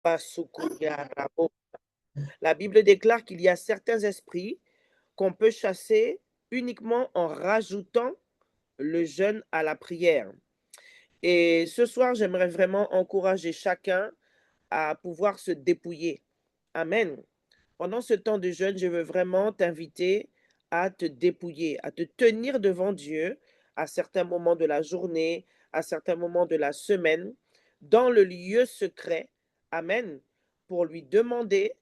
Basukuya rabo. La Bible déclare qu'il y a certains esprits qu'on peut chasser uniquement en rajoutant le jeûne à la prière. Et ce soir, j'aimerais vraiment encourager chacun à pouvoir se dépouiller. Amen. Pendant ce temps de jeûne, je veux vraiment t'inviter à te dépouiller, à te tenir devant Dieu à certains moments de la journée, à certains moments de la semaine, dans le lieu secret. Amen. Pour lui demander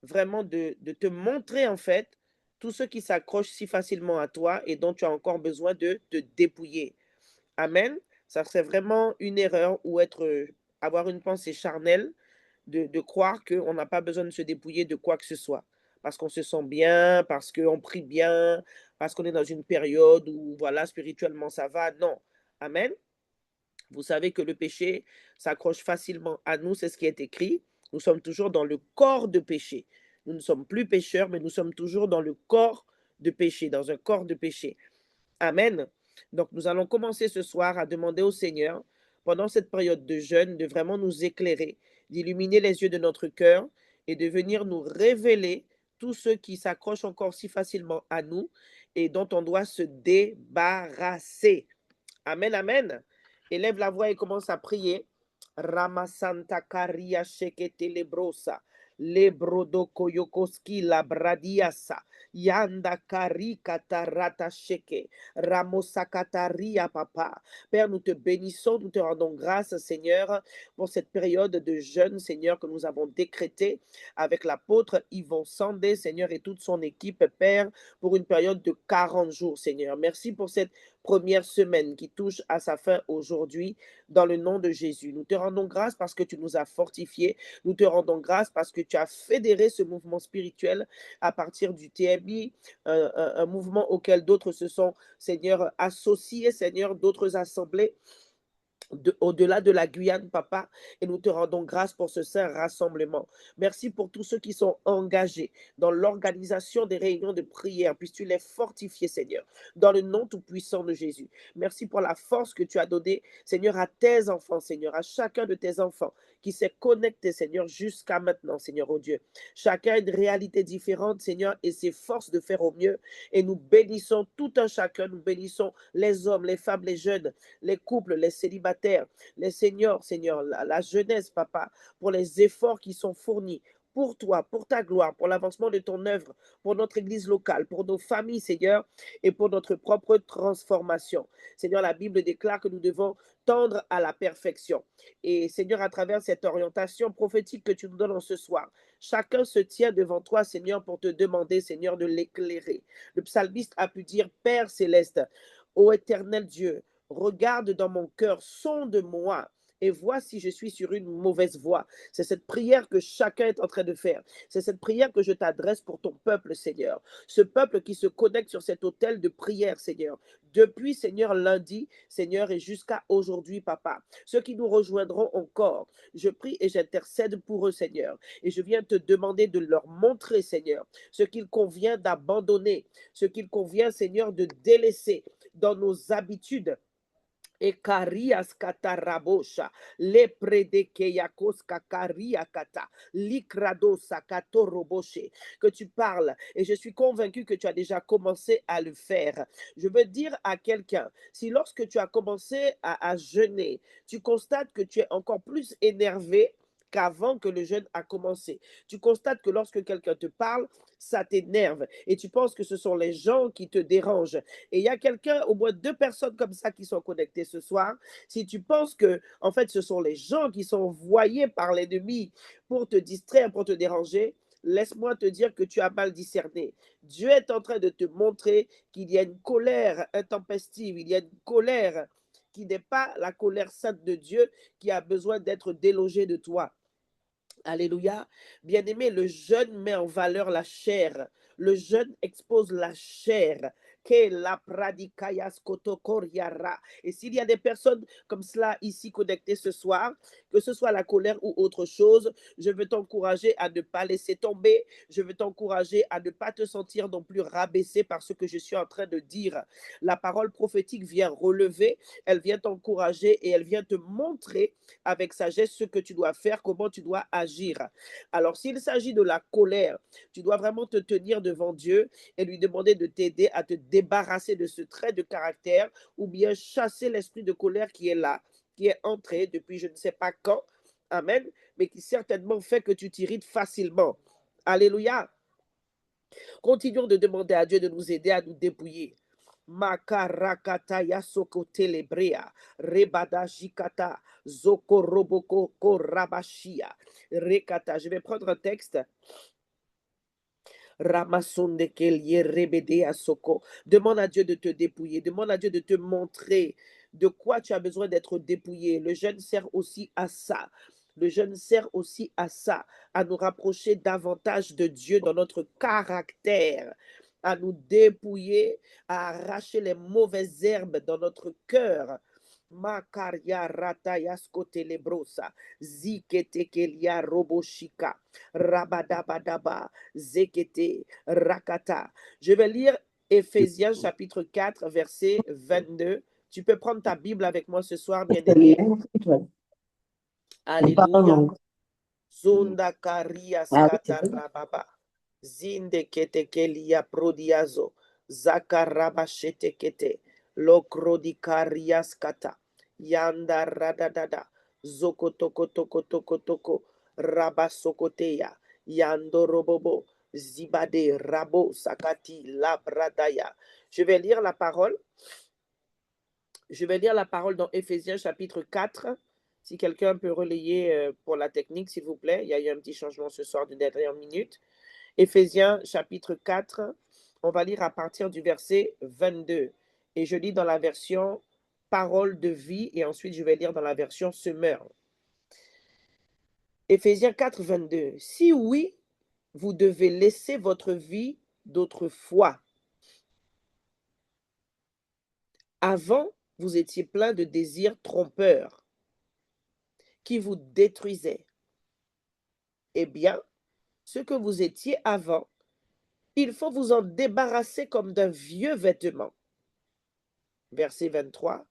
vraiment de te montrer en fait tout ce qui s'accroche si facilement à toi et dont tu as encore besoin de te dépouiller. Amen. Ça serait vraiment une erreur ou avoir une pensée charnelle de croire qu'on n'a pas besoin de se dépouiller de quoi que ce soit. Parce qu'on se sent bien, parce qu'on prie bien, parce qu'on est dans une période où, voilà, spirituellement, ça va. Non. Amen. Vous savez que le péché s'accroche facilement à nous, c'est ce qui est écrit. Nous sommes toujours dans le corps de péché. Nous ne sommes plus pécheurs, mais nous sommes toujours dans le corps de péché, dans un corps de péché. Amen. Donc, nous allons commencer ce soir à demander au Seigneur, pendant cette période de jeûne, de vraiment nous éclairer, d'illuminer les yeux de notre cœur et de venir nous révéler tout ce qui s'accroche encore si facilement à nous et dont on doit se débarrasser. Amen, amen. Élève la voix et commence à prier. Ramasanta Karia Shekete Lebrosa. Lebrodo Koyokoski la Bradiasa. Yanda Karika Tarata Sheke. Ramosakataria Papa. Père, nous te bénissons, nous te rendons grâce, Seigneur, pour cette période de jeûne, Seigneur, que nous avons décrétée avec l'apôtre Yvon Sandé, Seigneur, et toute son équipe, Père, pour une période de 40 jours, Seigneur. Merci pour cette première semaine qui touche à sa fin aujourd'hui, dans le nom de Jésus. Nous te rendons grâce parce que tu nous as fortifiés. Nous te rendons grâce parce que tu as fédéré ce mouvement spirituel à partir du TMI, un mouvement auquel d'autres se sont, Seigneur, associés, Seigneur, d'autres assemblées au-delà de la Guyane, papa, et nous te rendons grâce pour ce saint rassemblement. Merci pour tous ceux qui sont engagés dans l'organisation des réunions de prière. Puisses-tu les fortifier, Seigneur, dans le nom tout-puissant de Jésus. Merci pour la force que tu as donnée, Seigneur, à tes enfants, Seigneur, à chacun de tes enfants qui s'est connecté, Seigneur, jusqu'à maintenant, Seigneur, oh Dieu. Chacun a une réalité différente, Seigneur, et s'efforce de faire au mieux. Et nous bénissons tout un chacun, nous bénissons les hommes, les femmes, les jeunes, les couples, les célibataires, les seniors, Seigneur, la jeunesse, papa, pour les efforts qui sont fournis pour toi, pour ta gloire, pour l'avancement de ton œuvre, pour notre église locale, pour nos familles, Seigneur, et pour notre propre transformation. Seigneur, la Bible déclare que nous devons tendre à la perfection. Et Seigneur, à travers cette orientation prophétique que tu nous donnes en ce soir, chacun se tient devant toi, Seigneur, pour te demander, Seigneur, de l'éclairer. Le psalmiste a pu dire, Père céleste, ô éternel Dieu, regarde dans mon cœur, sonde-moi et vois si je suis sur une mauvaise voie. C'est cette prière que chacun est en train de faire. C'est cette prière que je t'adresse pour ton peuple, Seigneur. Ce peuple qui se connecte sur cet autel de prière, Seigneur. Depuis, Seigneur, lundi, Seigneur, et jusqu'à aujourd'hui, Papa. Ceux qui nous rejoindront encore, je prie et j'intercède pour eux, Seigneur. Et je viens te demander de leur montrer, Seigneur, ce qu'il convient d'abandonner, ce qu'il convient, Seigneur, de délaisser dans nos habitudes. Ekarias katarabosha, lepredekeyakos kakaria kata, likradosa katoroboshe, que tu parles, et je suis convaincu que tu as déjà commencé à le faire. Je veux dire à quelqu'un, si lorsque tu as commencé à jeûner, tu constates que tu es encore plus énervé qu'avant que le jeûne a commencé. Tu constates que lorsque quelqu'un te parle, ça t'énerve et tu penses que ce sont les gens qui te dérangent. Et il y a quelqu'un, au moins deux personnes comme ça qui sont connectées ce soir. Si tu penses que, en fait, ce sont les gens qui sont envoyés par l'ennemi pour te distraire, pour te déranger, laisse-moi te dire que tu as mal discerné. Dieu est en train de te montrer qu'il y a une colère intempestive, il y a une colère qui n'est pas la colère sainte de Dieu qui a besoin d'être délogée de toi. Alléluia. Bien-aimé, le jeûne met en valeur la chair. Le jeûne expose la chair. Et s'il y a des personnes comme cela ici connectées ce soir, que ce soit la colère ou autre chose, je veux t'encourager à ne pas laisser tomber. Je veux t'encourager à ne pas te sentir non plus rabaissé par ce que je suis en train de dire. La parole prophétique vient relever, elle vient t'encourager et elle vient te montrer avec sagesse ce que tu dois faire, comment tu dois agir. Alors, s'il s'agit de la colère, tu dois vraiment te tenir devant Dieu et lui demander de t'aider à te débarrasser de ce trait de caractère ou bien chasser l'esprit de colère qui est là, qui est entré depuis je ne sais pas quand. Amen. Mais qui certainement fait que tu t'irrites facilement. Alléluia. Continuons de demander à Dieu de nous aider à nous dépouiller. Makarakata yasoko telebrea, rebada jikata, zoko roboko korabashia, rekata. Je vais prendre un texte. Ramasonde kelie rebede asoko. Demande à Dieu de te dépouiller. Demande à Dieu de te montrer de quoi tu as besoin d'être dépouillé. Le jeûne sert aussi à ça. Le jeûne sert aussi à ça, à nous rapprocher davantage de Dieu dans notre caractère, à nous dépouiller, à arracher les mauvaises herbes dans notre cœur. Makaria ratayasko telebrosa, zikete kelia roboshika, rabadabadaba, zekete rakata. Je vais lire Éphésiens chapitre 4, verset 22. Tu peux prendre ta Bible avec moi ce soir, bien-aimé. Alléluia. Zunda karias kata rababa. Zinde kete kelia prodiazo. Zakaraba shete kete. Lokrodi karias kata. Yanda radadada. Zoko toko toko toko toko. Rabasokoteya. Yando robobo. Zibade rabo sakati labradaya. Je vais lire la parole. Je vais lire la parole dans Éphésiens chapitre 4. Si quelqu'un peut relayer pour la technique, s'il vous plaît. Il y a eu un petit changement ce soir d'une dernière minute. Éphésiens chapitre 4, on va lire à partir du verset 22. Et je lis dans la version Parole de vie et ensuite je vais lire dans la version Semeur. Éphésiens 4, 22. Si oui, vous devez laisser votre vie d'autrefois. Avant, vous étiez plein de désirs trompeurs qui vous détruisaient. Eh bien, ce que vous étiez avant, il faut vous en débarrasser comme d'un vieux vêtement. Verset 23.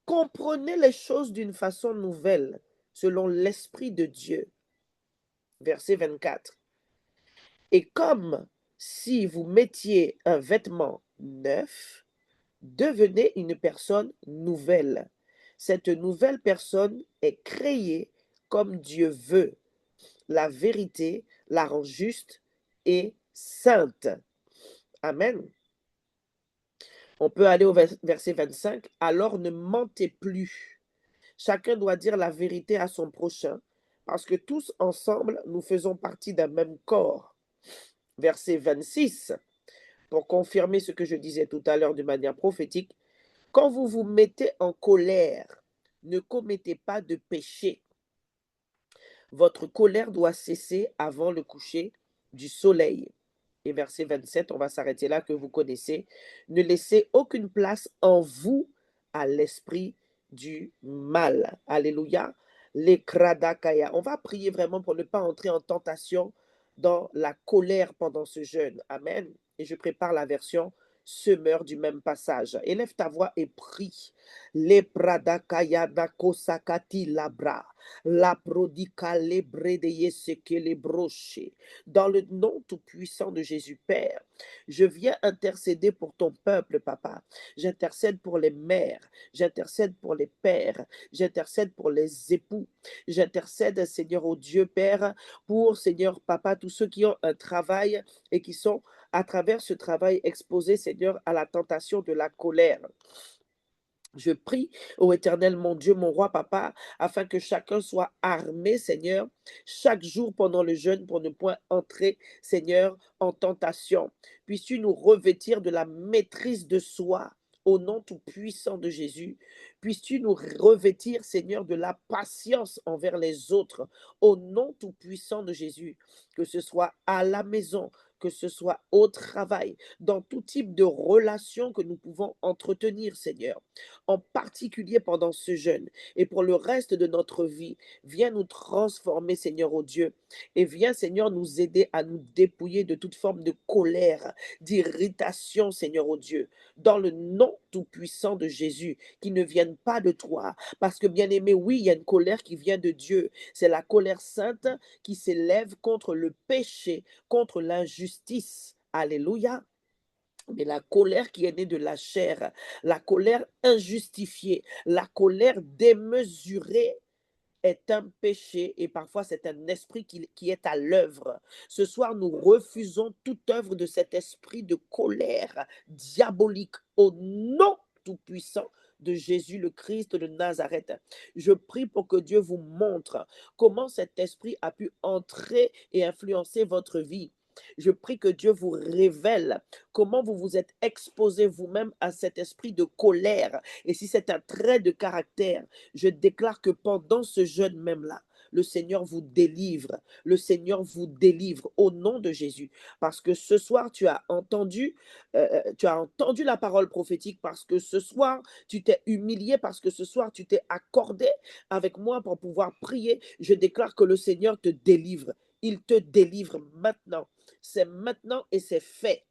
Comprenez les choses d'une façon nouvelle, selon l'Esprit de Dieu. Verset 24. Et comme si vous mettiez un vêtement neuf, devenez une personne nouvelle. Cette nouvelle personne est créée comme Dieu veut. La vérité la rend juste et sainte. Amen. On peut aller au verset 25. Alors ne mentez plus. Chacun doit dire la vérité à son prochain, parce que tous ensemble, nous faisons partie d'un même corps. Verset 26. Pour confirmer ce que je disais tout à l'heure de manière prophétique, quand vous vous mettez en colère, ne commettez pas de péché. Votre colère doit cesser avant le coucher du soleil. Et verset 27, on va s'arrêter là, que vous connaissez. Ne laissez aucune place en vous à l'esprit du mal. Alléluia. Les kradakaya. On va prier vraiment pour ne pas entrer en tentation dans la colère pendant ce jeûne. Amen. Et je prépare la version semeur du même passage. Élève ta voix et prie. Les pradakaya nakosakati labra. La prodica lebre de yeseke le broché. Dans le nom tout-puissant de Jésus, Père, je viens intercéder pour ton peuple, Papa. J'intercède pour les mères, j'intercède pour les pères, j'intercède pour les époux. J'intercède, Seigneur, au Dieu Père, pour, Seigneur, Papa, tous ceux qui ont un travail et qui sont, à travers ce travail, exposés, Seigneur, à la tentation de la colère. Je prie, ô Éternel, mon Dieu, mon roi, Papa, afin que chacun soit armé, Seigneur, chaque jour pendant le jeûne pour ne point entrer, Seigneur, en tentation. Puisses-tu nous revêtir de la maîtrise de soi au nom tout-puissant de Jésus. Puisses-tu nous revêtir, Seigneur, de la patience envers les autres au nom tout-puissant de Jésus. Que ce soit à la maison, que ce soit au travail, dans tout type de relation que nous pouvons entretenir, Seigneur, en particulier pendant ce jeûne et pour le reste de notre vie. Viens nous transformer, Seigneur, oh Dieu, et viens, Seigneur, nous aider à nous dépouiller de toute forme de colère, d'irritation, Seigneur, oh Dieu, dans le nom tout-puissant de Jésus, qui ne viennent pas de toi. Parce que, bien aimé, oui, il y a une colère qui vient de Dieu. C'est la colère sainte qui s'élève contre le péché, contre l'injustice. Alléluia. Mais la colère qui est née de la chair, la colère injustifiée, la colère démesurée est un péché et parfois c'est un esprit qui est à l'œuvre. Ce soir, nous refusons toute œuvre de cet esprit de colère diabolique au nom tout-puissant de Jésus le Christ de Nazareth. Je prie pour que Dieu vous montre comment cet esprit a pu entrer et influencer votre vie. Je prie que Dieu vous révèle comment vous vous êtes exposé vous-même à cet esprit de colère. Et si c'est un trait de caractère, je déclare que pendant ce jeûne même-là, le Seigneur vous délivre. Le Seigneur vous délivre au nom de Jésus. Parce que ce soir, tu as entendu la parole prophétique. Parce que ce soir, tu t'es humilié. Parce que ce soir, tu t'es accordé avec moi pour pouvoir prier. Je déclare que le Seigneur te délivre. Il te délivre maintenant. C'est maintenant et c'est fait.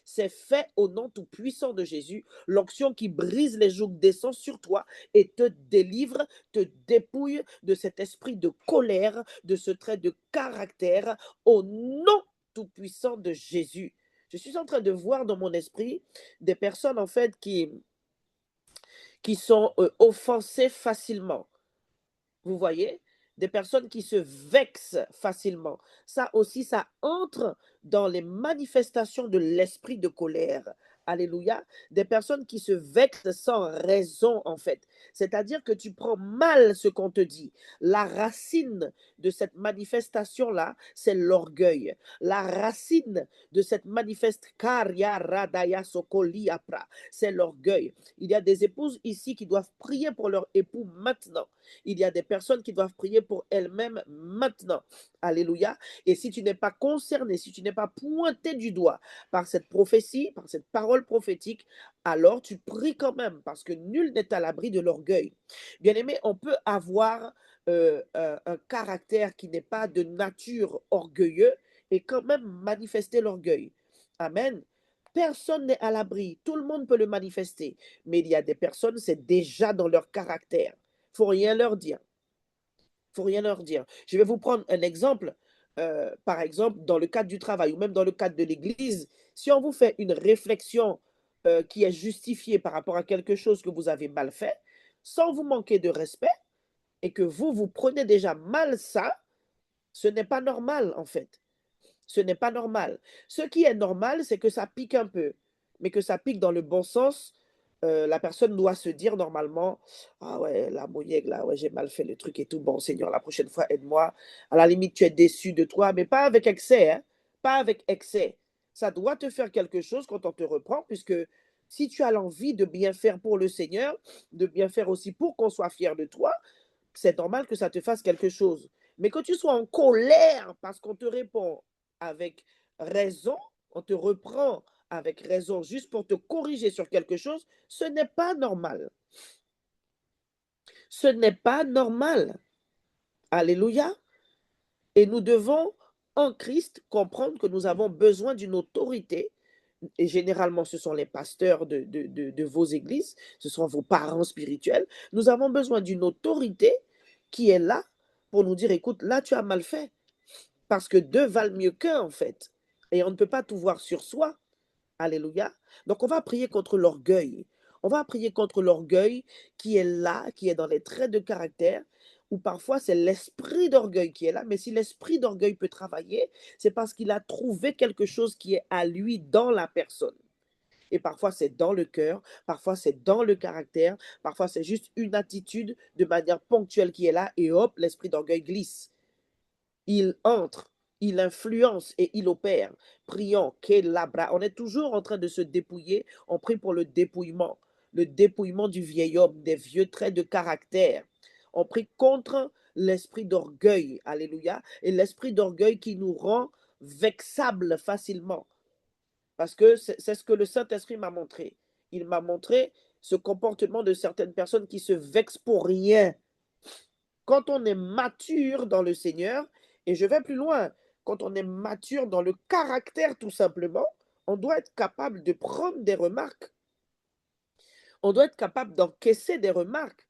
C'est fait au nom tout-puissant de Jésus. L'onction qui brise les jougs descend sur toi et te délivre, te dépouille de cet esprit de colère, de ce trait de caractère, au nom tout-puissant de Jésus. Je suis en train de voir dans mon esprit des personnes en fait qui sont offensées facilement. Vous voyez? Des personnes qui se vexent facilement. Ça aussi, ça entre dans les manifestations de l'esprit de colère. Alléluia. Des personnes qui se vexent sans raison, en fait. C'est-à-dire que tu prends mal ce qu'on te dit. La racine de cette manifestation-là, c'est l'orgueil. La racine de cette c'est l'orgueil. Il y a des épouses ici qui doivent prier pour leur époux maintenant. Il y a des personnes qui doivent prier pour elles-mêmes maintenant. Alléluia. Et si tu n'es pas concerné, si tu n'es pas pointé du doigt par cette prophétie, par cette parole prophétique, alors tu pries quand même parce que nul n'est à l'abri de l'orgueil. Bien aimé, on peut avoir un caractère qui n'est pas de nature orgueilleux et quand même manifester l'orgueil. Amen. Personne n'est à l'abri. Tout le monde peut le manifester. Mais il y a des personnes, c'est déjà dans leur caractère. Faut rien leur dire. Faut rien leur dire. Je vais vous prendre un exemple. Par exemple, dans le cadre du travail ou même dans le cadre de l'église, si on vous fait une réflexion qui est justifiée par rapport à quelque chose que vous avez mal fait, sans vous manquer de respect, et que vous prenez déjà mal ça, ce n'est pas normal en fait. Ce n'est pas normal. Ce qui est normal, c'est que ça pique un peu, mais que ça pique dans le bon sens. La personne doit se dire normalement: «Ah ouais, la mouillègue là, ouais, j'ai mal fait le truc et tout. Bon Seigneur, la prochaine fois, aide-moi». À la limite, tu es déçu de toi, mais pas avec excès, hein, pas avec excès. Ça doit te faire quelque chose quand on te reprend, puisque si tu as l'envie de bien faire pour le Seigneur, de bien faire aussi pour qu'on soit fier de toi, c'est normal que ça te fasse quelque chose. Mais que tu sois en colère parce qu'on te répond avec raison, on te reprend avec raison juste pour te corriger sur quelque chose, ce n'est pas normal. Ce n'est pas normal. Alléluia. Et nous devons, en Christ, comprendre que nous avons besoin d'une autorité. Et généralement, ce sont les pasteurs de vos églises, ce sont vos parents spirituels. Nous avons besoin d'une autorité qui est là pour nous dire, écoute, là, tu as mal fait. Parce que deux valent mieux qu'un, en fait. Et on ne peut pas tout voir sur soi. Alléluia. Donc, on va prier contre l'orgueil. On va prier contre l'orgueil qui est là, qui est dans les traits de caractère, ou parfois c'est l'esprit d'orgueil qui est là. Mais si l'esprit d'orgueil peut travailler, c'est parce qu'il a trouvé quelque chose qui est à lui dans la personne. Et parfois, c'est dans le cœur, parfois, c'est dans le caractère, parfois, c'est juste une attitude de manière ponctuelle qui est là, et hop, l'esprit d'orgueil glisse. Il entre, il influence et il opère. Prions, on est toujours en train de se dépouiller. On prie pour le dépouillement du vieil homme, des vieux traits de caractère. On prie contre l'esprit d'orgueil, alléluia, et l'esprit d'orgueil qui nous rend vexable facilement. Parce que c'est ce que le Saint-Esprit m'a montré. Il m'a montré ce comportement de certaines personnes qui se vexent pour rien. Quand on est mature dans le Seigneur, et je vais plus loin, quand on est mature dans le caractère tout simplement, on doit être capable de prendre des remarques. On doit être capable d'encaisser des remarques.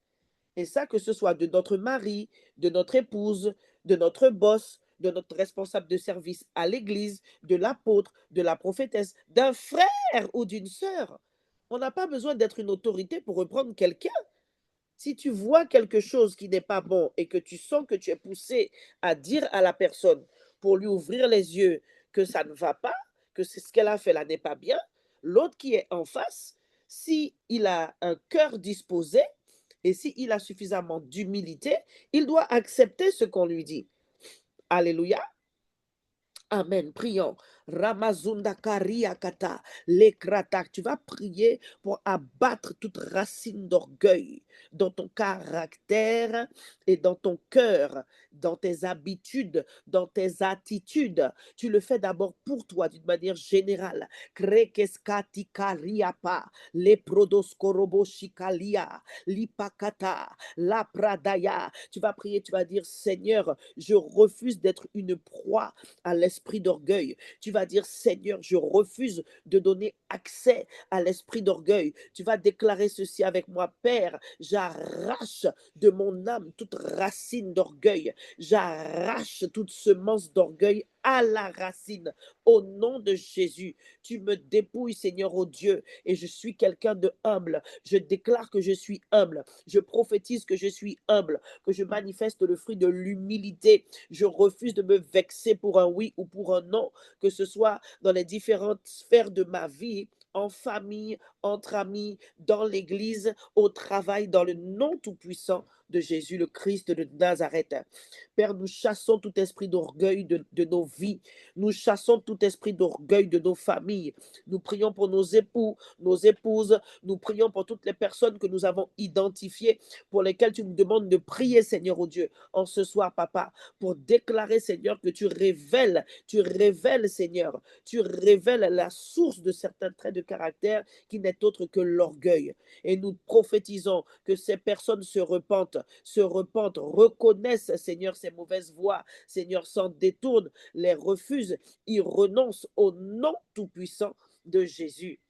Et ça, que ce soit de notre mari, de notre épouse, de notre boss, de notre responsable de service à l'église, de l'apôtre, de la prophétesse, d'un frère ou d'une sœur. On n'a pas besoin d'être une autorité pour reprendre quelqu'un. Si tu vois quelque chose qui n'est pas bon et que tu sens que tu es poussé à dire à la personne pour lui ouvrir les yeux que ça ne va pas, que c'est ce qu'elle a fait là n'est pas bien, l'autre qui est en face, si il a un cœur disposé et s'il a suffisamment d'humilité, il doit accepter ce qu'on lui dit. Alléluia. Amen. Prions. Ramazunda kariakata, lekrata. Tu vas prier pour abattre toute racine d'orgueil dans ton caractère et dans ton cœur, dans tes habitudes, dans tes attitudes. Tu le fais d'abord pour toi d'une manière générale. Krekeskati kariapa, leprodoskorobo shikalia, lipakata, la pradaya. Tu vas prier, tu vas dire, Seigneur, je refuse d'être une proie à l'esprit d'orgueil. Tu vas dire, Seigneur, je refuse de donner accès à l'esprit d'orgueil. Tu vas déclarer ceci avec moi, Père, j'arrache de mon âme toute racine d'orgueil. J'arrache toute semence d'orgueil à la racine. Au nom de Jésus, tu me dépouilles, Seigneur, oh Dieu, et je suis quelqu'un de humble. Je déclare que je suis humble. Je prophétise que je suis humble, que je manifeste le fruit de l'humilité. Je refuse de me vexer pour un oui ou pour un non, que ce soit dans les différentes sphères de ma vie, en famille, entre amis, dans l'église, au travail, dans le nom tout-puissant de Jésus le Christ de Nazareth. Père, nous chassons tout esprit d'orgueil de nos vies. Nous chassons tout esprit d'orgueil de nos familles. Nous prions pour nos époux, nos épouses. Nous prions pour toutes les personnes que nous avons identifiées, pour lesquelles tu nous demandes de prier, Seigneur, oh Dieu, en ce soir, Papa, pour déclarer, Seigneur, que tu révèles, Seigneur, tu révèles la source de certains traits de caractère qui n'est autre que l'orgueil. Et nous prophétisons que ces personnes se repentent, reconnaissent, Seigneur, ces mauvaises voies, Seigneur, s'en détournent, les refusent, ils renoncent au nom tout-puissant de Jésus.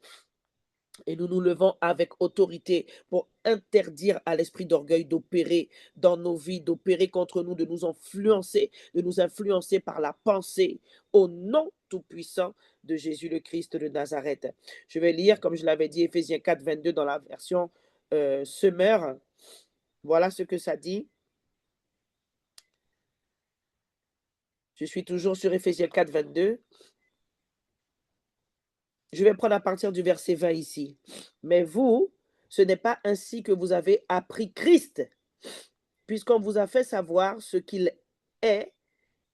Et nous nous levons avec autorité pour interdire à l'esprit d'orgueil d'opérer dans nos vies, d'opérer contre nous, de nous influencer par la pensée, au nom tout-puissant de Jésus le Christ de Nazareth. Je vais lire, comme je l'avais dit, Éphésiens 4, 22 dans la version Semeur. Voilà ce que ça dit. Je suis toujours sur Éphésiens 4, 22. Je vais prendre à partir du verset 20 ici. Mais vous, ce n'est pas ainsi que vous avez appris Christ, puisqu'on vous a fait savoir ce qu'il est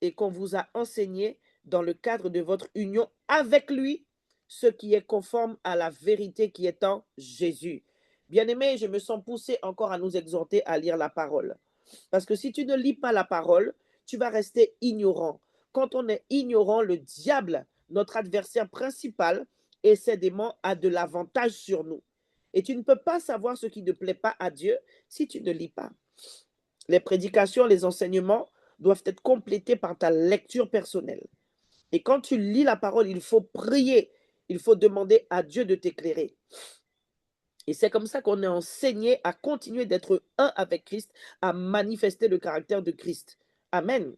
et qu'on vous a enseigné dans le cadre de votre union avec lui, ce qui est conforme à la vérité qui est en Jésus. Bien-aimé, je me sens poussé encore à nous exhorter à lire la parole. Parce que si tu ne lis pas la parole, tu vas rester ignorant. Quand on est ignorant, le diable, notre adversaire principal, décidément a de l'avantage sur nous. Et tu ne peux pas savoir ce qui ne plaît pas à Dieu si tu ne lis pas. Les prédications, les enseignements doivent être complétés par ta lecture personnelle. Et quand tu lis la parole, il faut prier. Il faut demander à Dieu de t'éclairer. Et c'est comme ça qu'on est enseigné à continuer d'être un avec Christ, à manifester le caractère de Christ. Amen.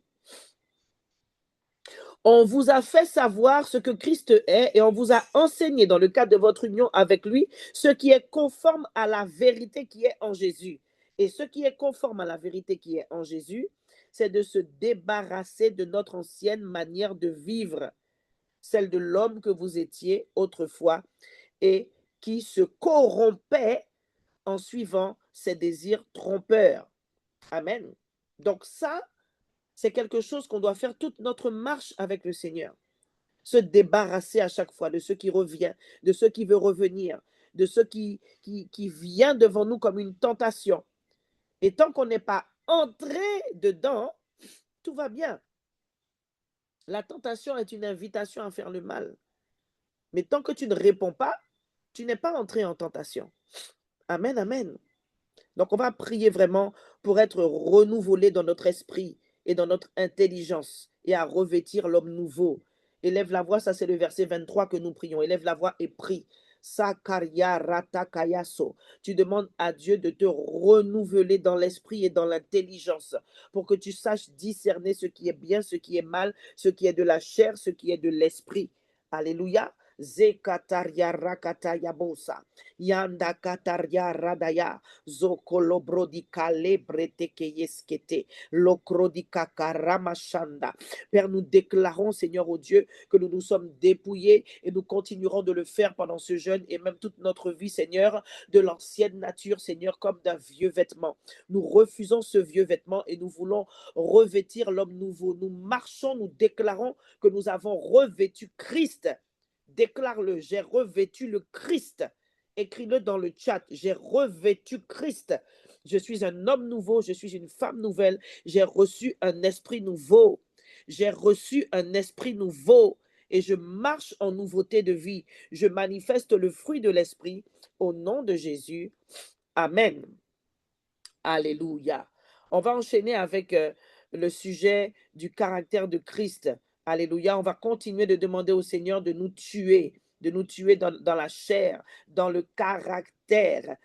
On vous a fait savoir ce que Christ est et on vous a enseigné dans le cadre de votre union avec lui ce qui est conforme à la vérité qui est en Jésus. Et ce qui est conforme à la vérité qui est en Jésus, c'est de se débarrasser de notre ancienne manière de vivre, celle de l'homme que vous étiez autrefois et qui se corrompait en suivant ses désirs trompeurs. Amen. Donc ça, c'est quelque chose qu'on doit faire toute notre marche avec le Seigneur. Se débarrasser à chaque fois de ce qui revient, de ce qui veut revenir, de ce qui vient devant nous comme une tentation. Et tant qu'on n'est pas entré dedans, tout va bien. La tentation est une invitation à faire le mal. Mais tant que tu ne réponds pas, tu n'es pas entré en tentation. Amen, amen. Donc, on va prier vraiment pour être renouvelé dans notre esprit et dans notre intelligence et à revêtir l'homme nouveau. Élève la voix, ça c'est le verset 23 que nous prions. Élève la voix et prie. Sakaria ratakayaso. Tu demandes à Dieu de te renouveler dans l'esprit et dans l'intelligence pour que tu saches discerner ce qui est bien, ce qui est mal, ce qui est de la chair, ce qui est de l'esprit. Alléluia. Zekataria rakataya bosa. Yanda kataria radaya. Zokolobro calebrete keyeskete. Lokro kakaramashanda. Père, nous déclarons, Seigneur, au Dieu, que nous nous sommes dépouillés et nous continuerons de le faire pendant ce jeûne et même toute notre vie, Seigneur, de l'ancienne nature, Seigneur, comme d'un vieux vêtement. Nous refusons ce vieux vêtement et nous voulons revêtir l'homme nouveau. Nous marchons, nous déclarons que nous avons revêtu Christ. Déclare-le, j'ai revêtu le Christ. Écris-le dans le chat. J'ai revêtu Christ. Je suis un homme nouveau, je suis une femme nouvelle. J'ai reçu un esprit nouveau. J'ai reçu un esprit nouveau et je marche en nouveauté de vie. Je manifeste le fruit de l'esprit au nom de Jésus. Amen. Alléluia. On va enchaîner avec le sujet du caractère de Christ. Alléluia. On va continuer de demander au Seigneur de nous tuer dans la chair, dans le caractère,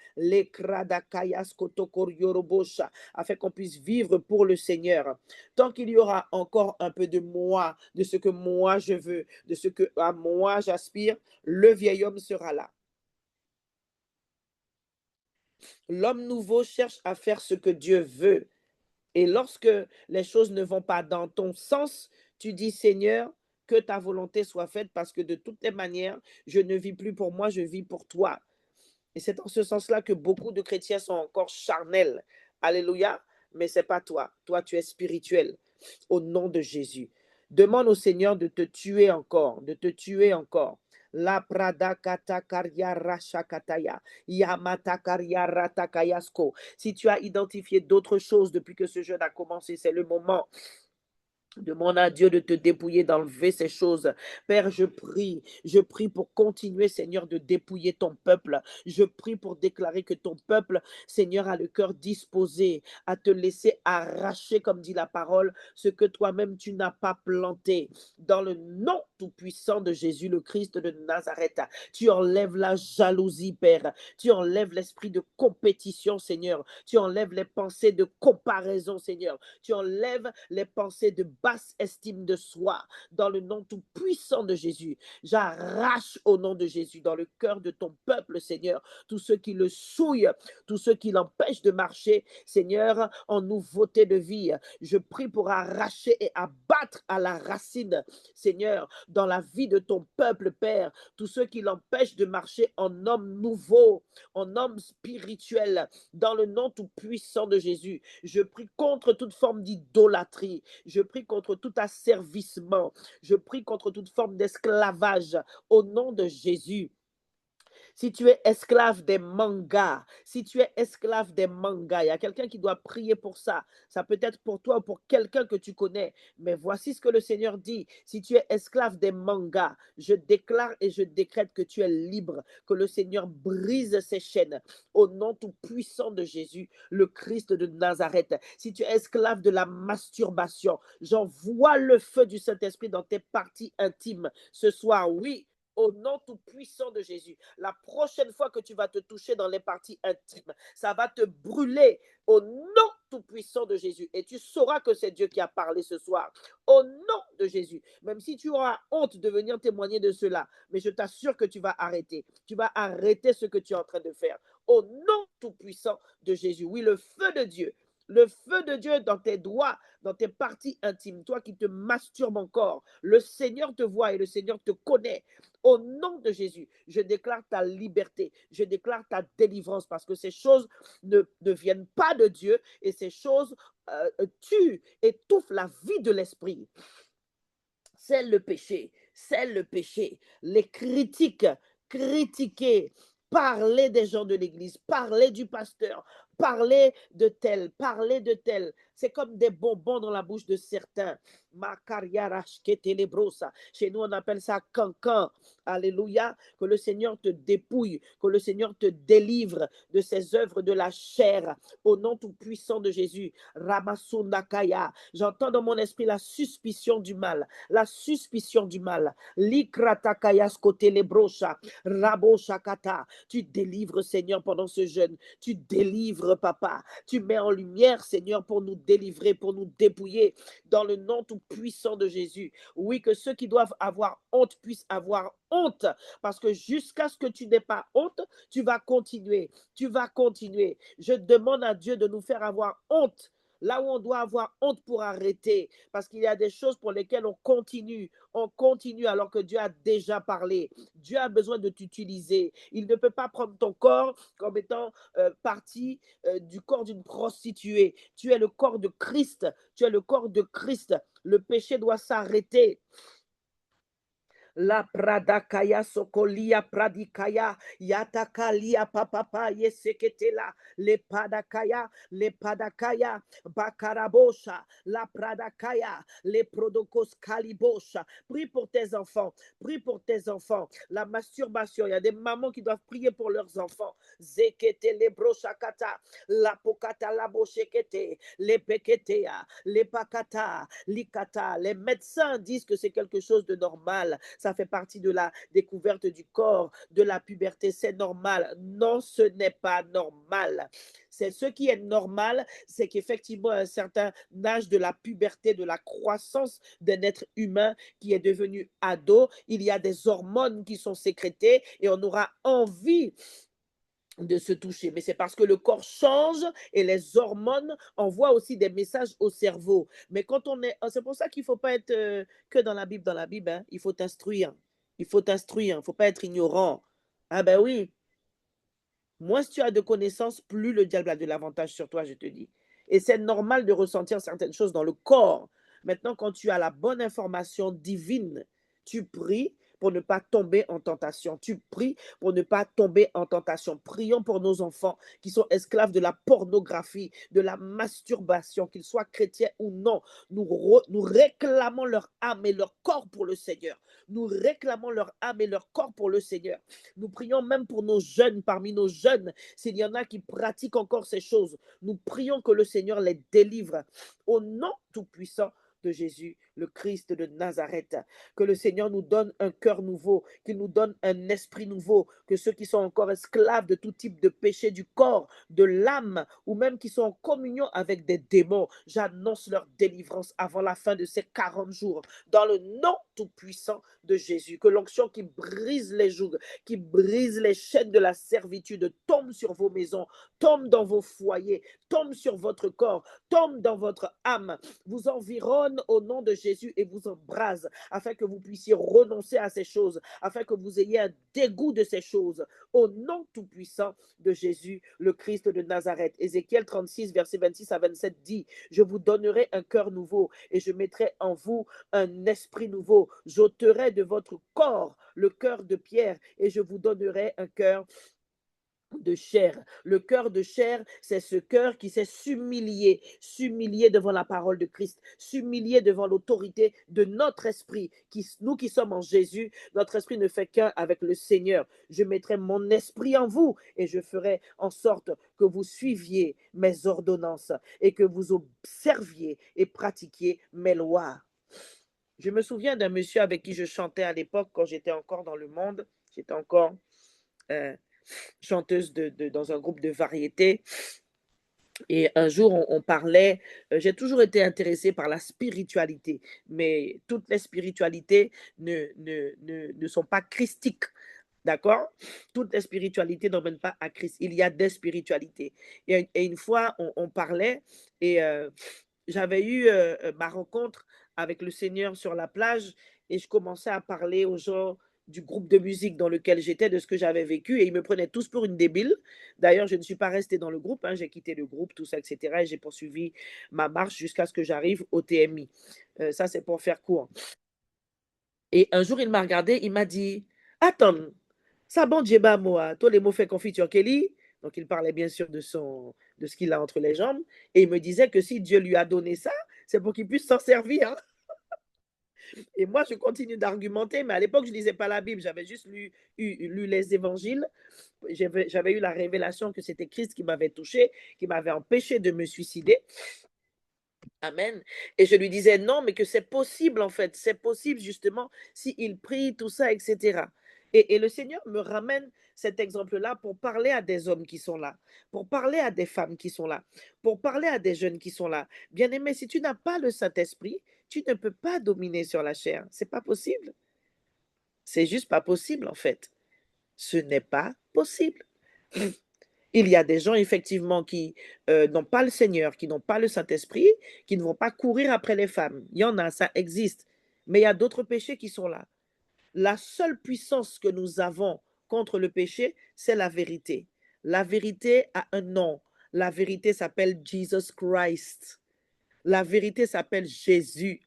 afin qu'on puisse vivre pour le Seigneur. Tant qu'il y aura encore un peu de moi, de ce que moi je veux, de ce que à moi j'aspire, le vieil homme sera là. L'homme nouveau cherche à faire ce que Dieu veut. Et lorsque les choses ne vont pas dans ton sens, tu dis, Seigneur, que ta volonté soit faite parce que de toutes les manières, je ne vis plus pour moi, je vis pour toi. Et c'est en ce sens-là que beaucoup de chrétiens sont encore charnels. Alléluia. Mais ce n'est pas toi. Toi, tu es spirituel. Au nom de Jésus. Demande au Seigneur de te tuer encore, de te tuer encore. La prada kata karya rasha kataya. Yamata karya rata kayasko. Si tu as identifié d'autres choses depuis que ce jeûne a commencé, c'est le moment. Demande à Dieu de te dépouiller, d'enlever ces choses. Père, je prie pour continuer, Seigneur, de dépouiller ton peuple. Je prie pour déclarer que ton peuple, Seigneur, a le cœur disposé à te laisser arracher, comme dit la parole, ce que toi-même tu n'as pas planté. Dans le nom tout-puissant de Jésus, le Christ de Nazareth, tu enlèves la jalousie, Père. Tu enlèves l'esprit de compétition, Seigneur. Tu enlèves les pensées de comparaison, Seigneur. Tu enlèves les pensées de basse estime de soi dans le nom tout puissant de Jésus. J'arrache au nom de Jésus dans le cœur de ton peuple, Seigneur, tous ceux qui le souillent, tous ceux qui l'empêchent de marcher, Seigneur, en nouveauté de vie. Je prie pour arracher et abattre à la racine, Seigneur, dans la vie de ton peuple, Père, tous ceux qui l'empêchent de marcher en homme nouveau, en homme spirituel, dans le nom tout puissant de Jésus. Je prie contre toute forme d'idolâtrie. Je prie contre tout asservissement. Je prie contre toute forme d'esclavage au nom de Jésus. Si tu es esclave des mangas, si tu es esclave des mangas, il y a quelqu'un qui doit prier pour ça. Ça peut être pour toi ou pour quelqu'un que tu connais. Mais voici ce que le Seigneur dit. Si tu es esclave des mangas, je déclare et je décrète que tu es libre, que le Seigneur brise ses chaînes. Au nom tout puissant de Jésus, le Christ de Nazareth. Si tu es esclave de la masturbation, j'envoie le feu du Saint-Esprit dans tes parties intimes ce soir. Oui, au nom tout puissant de Jésus. La prochaine fois que tu vas te toucher dans les parties intimes, ça va te brûler au nom tout puissant de Jésus. Et tu sauras que c'est Dieu qui a parlé ce soir. Au nom de Jésus. Même si tu auras honte de venir témoigner de cela, mais je t'assure que tu vas arrêter. Tu vas arrêter ce que tu es en train de faire. Au nom tout puissant de Jésus. Oui, le feu de Dieu dans tes doigts, dans tes parties intimes, toi qui te masturbes encore, le Seigneur te voit et le Seigneur te connaît. Au nom de Jésus, je déclare ta liberté, je déclare ta délivrance parce que ces choses ne viennent pas de Dieu et ces choses tuent, étouffent la vie de l'esprit. C'est le péché, c'est le péché. Les critiques, critiquer, parler des gens de l'église, parler du pasteur, parler de tel, C'est comme des bonbons dans la bouche de certains. Chez nous, on appelle ça cancan. Alléluia. Que le Seigneur te dépouille, que le Seigneur te délivre de ces œuvres de la chair. Au nom tout puissant de Jésus. Ramasundakaya. J'entends dans mon esprit la suspicion du mal. La suspicion du mal. Likratakaya skote lebrosha. Raboshakata. Tu délivres, Seigneur, pendant ce jeûne. Tu délivres, Papa. Tu mets en lumière, Seigneur, pour nous délivrer, pour nous dépouiller dans le nom tout puissant de Jésus. Oui, que ceux qui doivent avoir honte puissent avoir honte, parce que jusqu'à ce que tu n'aies pas honte, tu vas continuer. Tu vas continuer. Je demande à Dieu de nous faire avoir honte. Là où on doit avoir honte pour arrêter, parce qu'il y a des choses pour lesquelles on continue alors que Dieu a déjà parlé. Dieu a besoin de t'utiliser. Il ne peut pas prendre ton corps comme étant partie du corps d'une prostituée. Tu es le corps de Christ. Tu es le corps de Christ. Le péché doit s'arrêter. La pradakaya sokolia pradikaya yatakalia papapa yeseketela le padakaya bakarabosha la pradakaya le prodokos kalibosha. Prie pour tes enfants, prie pour tes enfants. La masturbation, il y a des mamans qui doivent prier pour leurs enfants. Zekete le broshakata la pokata la boshekete le peketea le pakata likata. Les médecins disent que c'est quelque chose de normal. Ça fait partie de la découverte du corps, de la puberté. C'est normal. Non, ce n'est pas normal. C'est ce qui est normal, c'est qu'effectivement, à un certain âge de la puberté, de la croissance d'un être humain qui est devenu ado, il y a des hormones qui sont sécrétées et on aura envie de se toucher. Mais c'est parce que le corps change et les hormones envoient aussi des messages au cerveau. Mais quand on est... C'est pour ça qu'il ne faut pas être que dans la Bible, hein. Il faut t'instruire. Il faut t'instruire. Il ne faut pas être ignorant. Ah ben oui. Moins tu as de connaissances, plus le diable a de l'avantage sur toi, je te dis. Et c'est normal de ressentir certaines choses dans le corps. Maintenant, quand tu as la bonne information divine, tu pries pour ne pas tomber en tentation. Tu pries pour ne pas tomber en tentation. Prions pour nos enfants qui sont esclaves de la pornographie, de la masturbation, qu'ils soient chrétiens ou non. Nous réclamons leur âme et leur corps pour le Seigneur. Nous réclamons leur âme et leur corps pour le Seigneur. Nous prions même pour nos jeunes, parmi nos jeunes, s'il y en a qui pratiquent encore ces choses. Nous prions que le Seigneur les délivre au nom tout-puissant de Jésus, le Christ de Nazareth. Que le Seigneur nous donne un cœur nouveau, qu'il nous donne un esprit nouveau, que ceux qui sont encore esclaves de tout type de péché du corps, de l'âme, ou même qui sont en communion avec des démons, j'annonce leur délivrance avant la fin de ces 40 jours, dans le nom tout-puissant de Jésus. Que l'onction qui brise les jougs, qui brise les chaînes de la servitude, tombe sur vos maisons, tombe dans vos foyers, tombe sur votre corps, tombe dans votre âme, vous environne au nom de Jésus et vous embrase, afin que vous puissiez renoncer à ces choses, afin que vous ayez un dégoût de ces choses, au nom tout-puissant de Jésus, le Christ de Nazareth. Ézéchiel 36, versets 26 à 27 dit, je vous donnerai un cœur nouveau et je mettrai en vous un esprit nouveau. J'ôterai de votre corps le cœur de pierre et je vous donnerai un cœur de chair. Le cœur de chair, c'est ce cœur qui s'est s'humilier devant la parole de Christ, s'humilier devant l'autorité de notre esprit. Nous qui sommes en Jésus, notre esprit ne fait qu'un avec le Seigneur. Je mettrai mon esprit en vous et je ferai en sorte que vous suiviez mes ordonnances et que vous observiez et pratiquiez mes lois. Je me souviens d'un monsieur avec qui je chantais à l'époque quand j'étais encore dans le monde. J'étais encore chanteuse dans un groupe de variété. Et un jour, on parlait, j'ai toujours été intéressée par la spiritualité, mais toutes les spiritualités ne sont pas christiques. D'accord? Toutes les spiritualités n'emmènent pas à Christ. Il y a des spiritualités. Et une fois, on parlait et j'avais eu ma rencontre avec le Seigneur sur la plage et je commençais à parler aux gens du groupe de musique dans lequel j'étais, de ce que j'avais vécu, et ils me prenaient tous pour une débile. D'ailleurs, je ne suis pas restée dans le groupe, hein, j'ai quitté le groupe, tout ça, etc. Et j'ai poursuivi ma marche jusqu'à ce que j'arrive au TMI. Ça, c'est pour faire court. Et un jour, il m'a regardé, il m'a dit, attends, ça bon, Djeba, moi, toi, les mots fait confiture, Kelly, Donc, il parlait bien sûr de ce qu'il a entre les jambes. Et il me disait que si Dieu lui a donné ça, c'est pour qu'il puisse s'en servir, hein. Et moi, je continue d'argumenter, mais à l'époque, je ne lisais pas la Bible. J'avais juste lu les évangiles. J'avais eu la révélation que c'était Christ qui m'avait touché, qui m'avait empêché de me suicider. Amen. Et je lui disais non, mais que c'est possible en fait. C'est possible justement s'il prie, tout ça, etc. Et le Seigneur me ramène cet exemple-là pour parler à des hommes qui sont là, pour parler à des femmes qui sont là, pour parler à des jeunes qui sont là. Bien-aimé, si tu n'as pas le Saint-Esprit, tu ne peux pas dominer sur la chair. C'est pas possible. C'est juste pas possible en fait. Ce n'est pas possible. Il y a des gens, effectivement, qui n'ont pas le Seigneur, qui n'ont pas le Saint-Esprit, qui ne vont pas courir après les femmes. Il y en a, ça existe. Mais il y a d'autres péchés qui sont là. La seule puissance que nous avons contre le péché, c'est la vérité. La vérité a un nom. La vérité s'appelle Jesus Christ. La vérité s'appelle Jésus.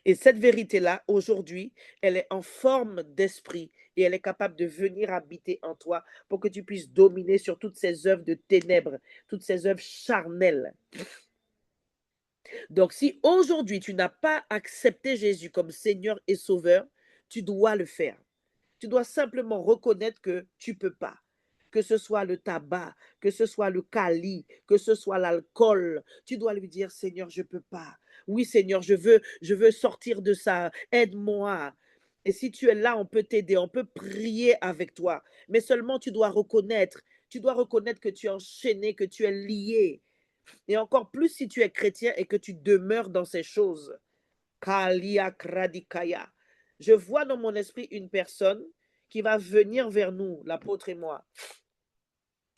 Et cette vérité-là, aujourd'hui, elle est en forme d'esprit et elle est capable de venir habiter en toi pour que tu puisses dominer sur toutes ces œuvres de ténèbres, toutes ces œuvres charnelles. Donc, si aujourd'hui tu n'as pas accepté Jésus comme Seigneur et Sauveur, tu dois le faire. Tu dois simplement reconnaître que tu ne peux pas. Que ce soit le tabac, que ce soit le cali, que ce soit l'alcool, tu dois lui dire, Seigneur, je ne peux pas. Oui, Seigneur, je veux sortir de ça. Aide-moi. Et si tu es là, on peut t'aider, on peut prier avec toi. Mais seulement tu dois reconnaître que tu es enchaîné, que tu es lié. Et encore plus si tu es chrétien et que tu demeures dans ces choses. Kalia Kradikaya. Je vois dans mon esprit une personne qui va venir vers nous, l'apôtre et moi.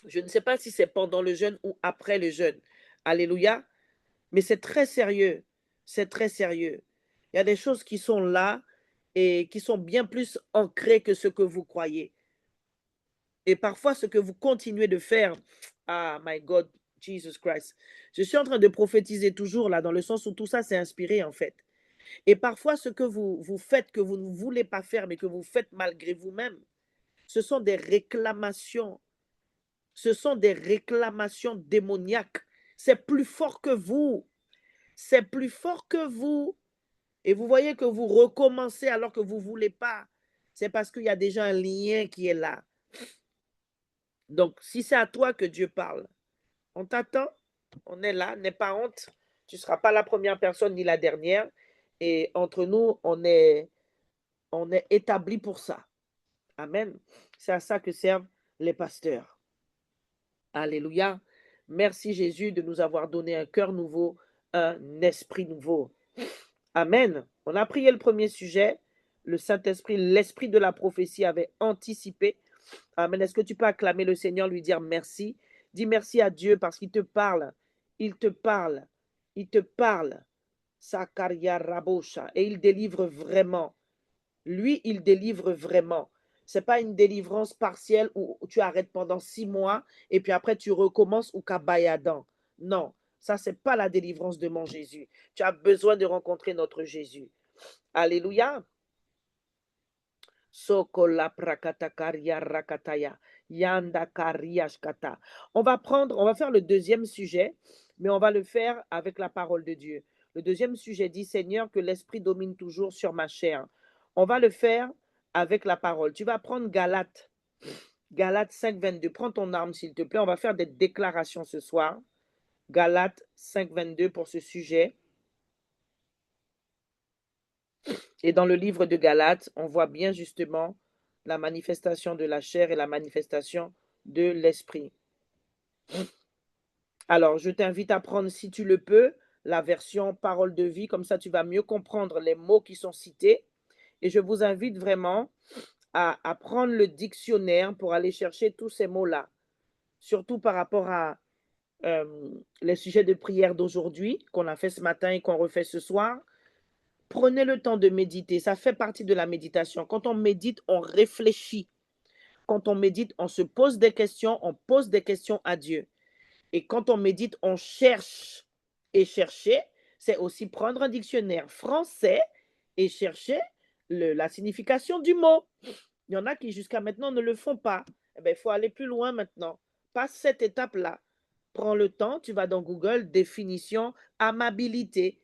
Je ne sais pas si c'est pendant le jeûne ou après le jeûne. Alléluia. Mais c'est très sérieux. C'est très sérieux. Il y a des choses qui sont là et qui sont bien plus ancrées que ce que vous croyez. Et parfois, ce que vous continuez de faire, ah, my God, Jesus Christ. Je suis en train de prophétiser toujours là, dans le sens où tout ça, c'est inspiré en fait. Et parfois, ce que vous faites, que vous ne voulez pas faire, mais que vous faites malgré vous-même, ce sont des réclamations. Ce sont des réclamations démoniaques. C'est plus fort que vous. C'est plus fort que vous. Et vous voyez que vous recommencez alors que vous ne voulez pas. C'est parce qu'il y a déjà un lien qui est là. Donc, si c'est à toi que Dieu parle, on t'attend. On est là. N'aie pas honte. Tu ne seras pas la première personne ni la dernière. Et entre nous, on est établi pour ça. Amen. C'est à ça que servent les pasteurs. Alléluia. Merci Jésus de nous avoir donné un cœur nouveau, un esprit nouveau. Amen. On a prié le premier sujet. Le Saint-Esprit, l'esprit de la prophétie avait anticipé. Amen. Est-ce que tu peux acclamer le Seigneur, lui dire merci? Dis merci à Dieu parce qu'il te parle. Il te parle. Il te parle. Sakaria Rabosha. Et il délivre vraiment. Lui, il délivre vraiment. Ce n'est pas une délivrance partielle où tu arrêtes pendant 6 mois et puis après tu recommences ou kabayadan. Non, ça, ce n'est pas la délivrance de mon Jésus. Tu as besoin de rencontrer notre Jésus. Alléluia. Sokola prakatakaria rakataya. Yanda kariashkata. On va faire le deuxième sujet, mais on va le faire avec la parole de Dieu. Le deuxième sujet dit, Seigneur, que l'Esprit domine toujours sur ma chair. On va le faire avec la parole. Tu vas prendre Galates 5, 22. Prends ton arme, s'il te plaît. On va faire des déclarations ce soir. Galates 5, 22 pour ce sujet. Et dans le livre de Galates, on voit bien justement la manifestation de la chair et la manifestation de l'esprit. Alors, je t'invite à prendre, si tu le peux, la version parole de vie, comme ça tu vas mieux comprendre les mots qui sont cités. Et je vous invite vraiment à prendre le dictionnaire pour aller chercher tous ces mots-là, surtout par rapport à les sujets de prière d'aujourd'hui, qu'on a fait ce matin et qu'on refait ce soir. Prenez le temps de méditer, ça fait partie de la méditation. Quand on médite, on réfléchit. Quand on médite, on se pose des questions, on pose des questions à Dieu. Et quand on médite, on cherche. Et chercher, c'est aussi prendre un dictionnaire français et chercher la signification du mot. Il y en a qui jusqu'à maintenant ne le font pas. Eh bien, il faut aller plus loin maintenant passe cette étape-là. Prends le temps, tu vas dans Google, définition, amabilité.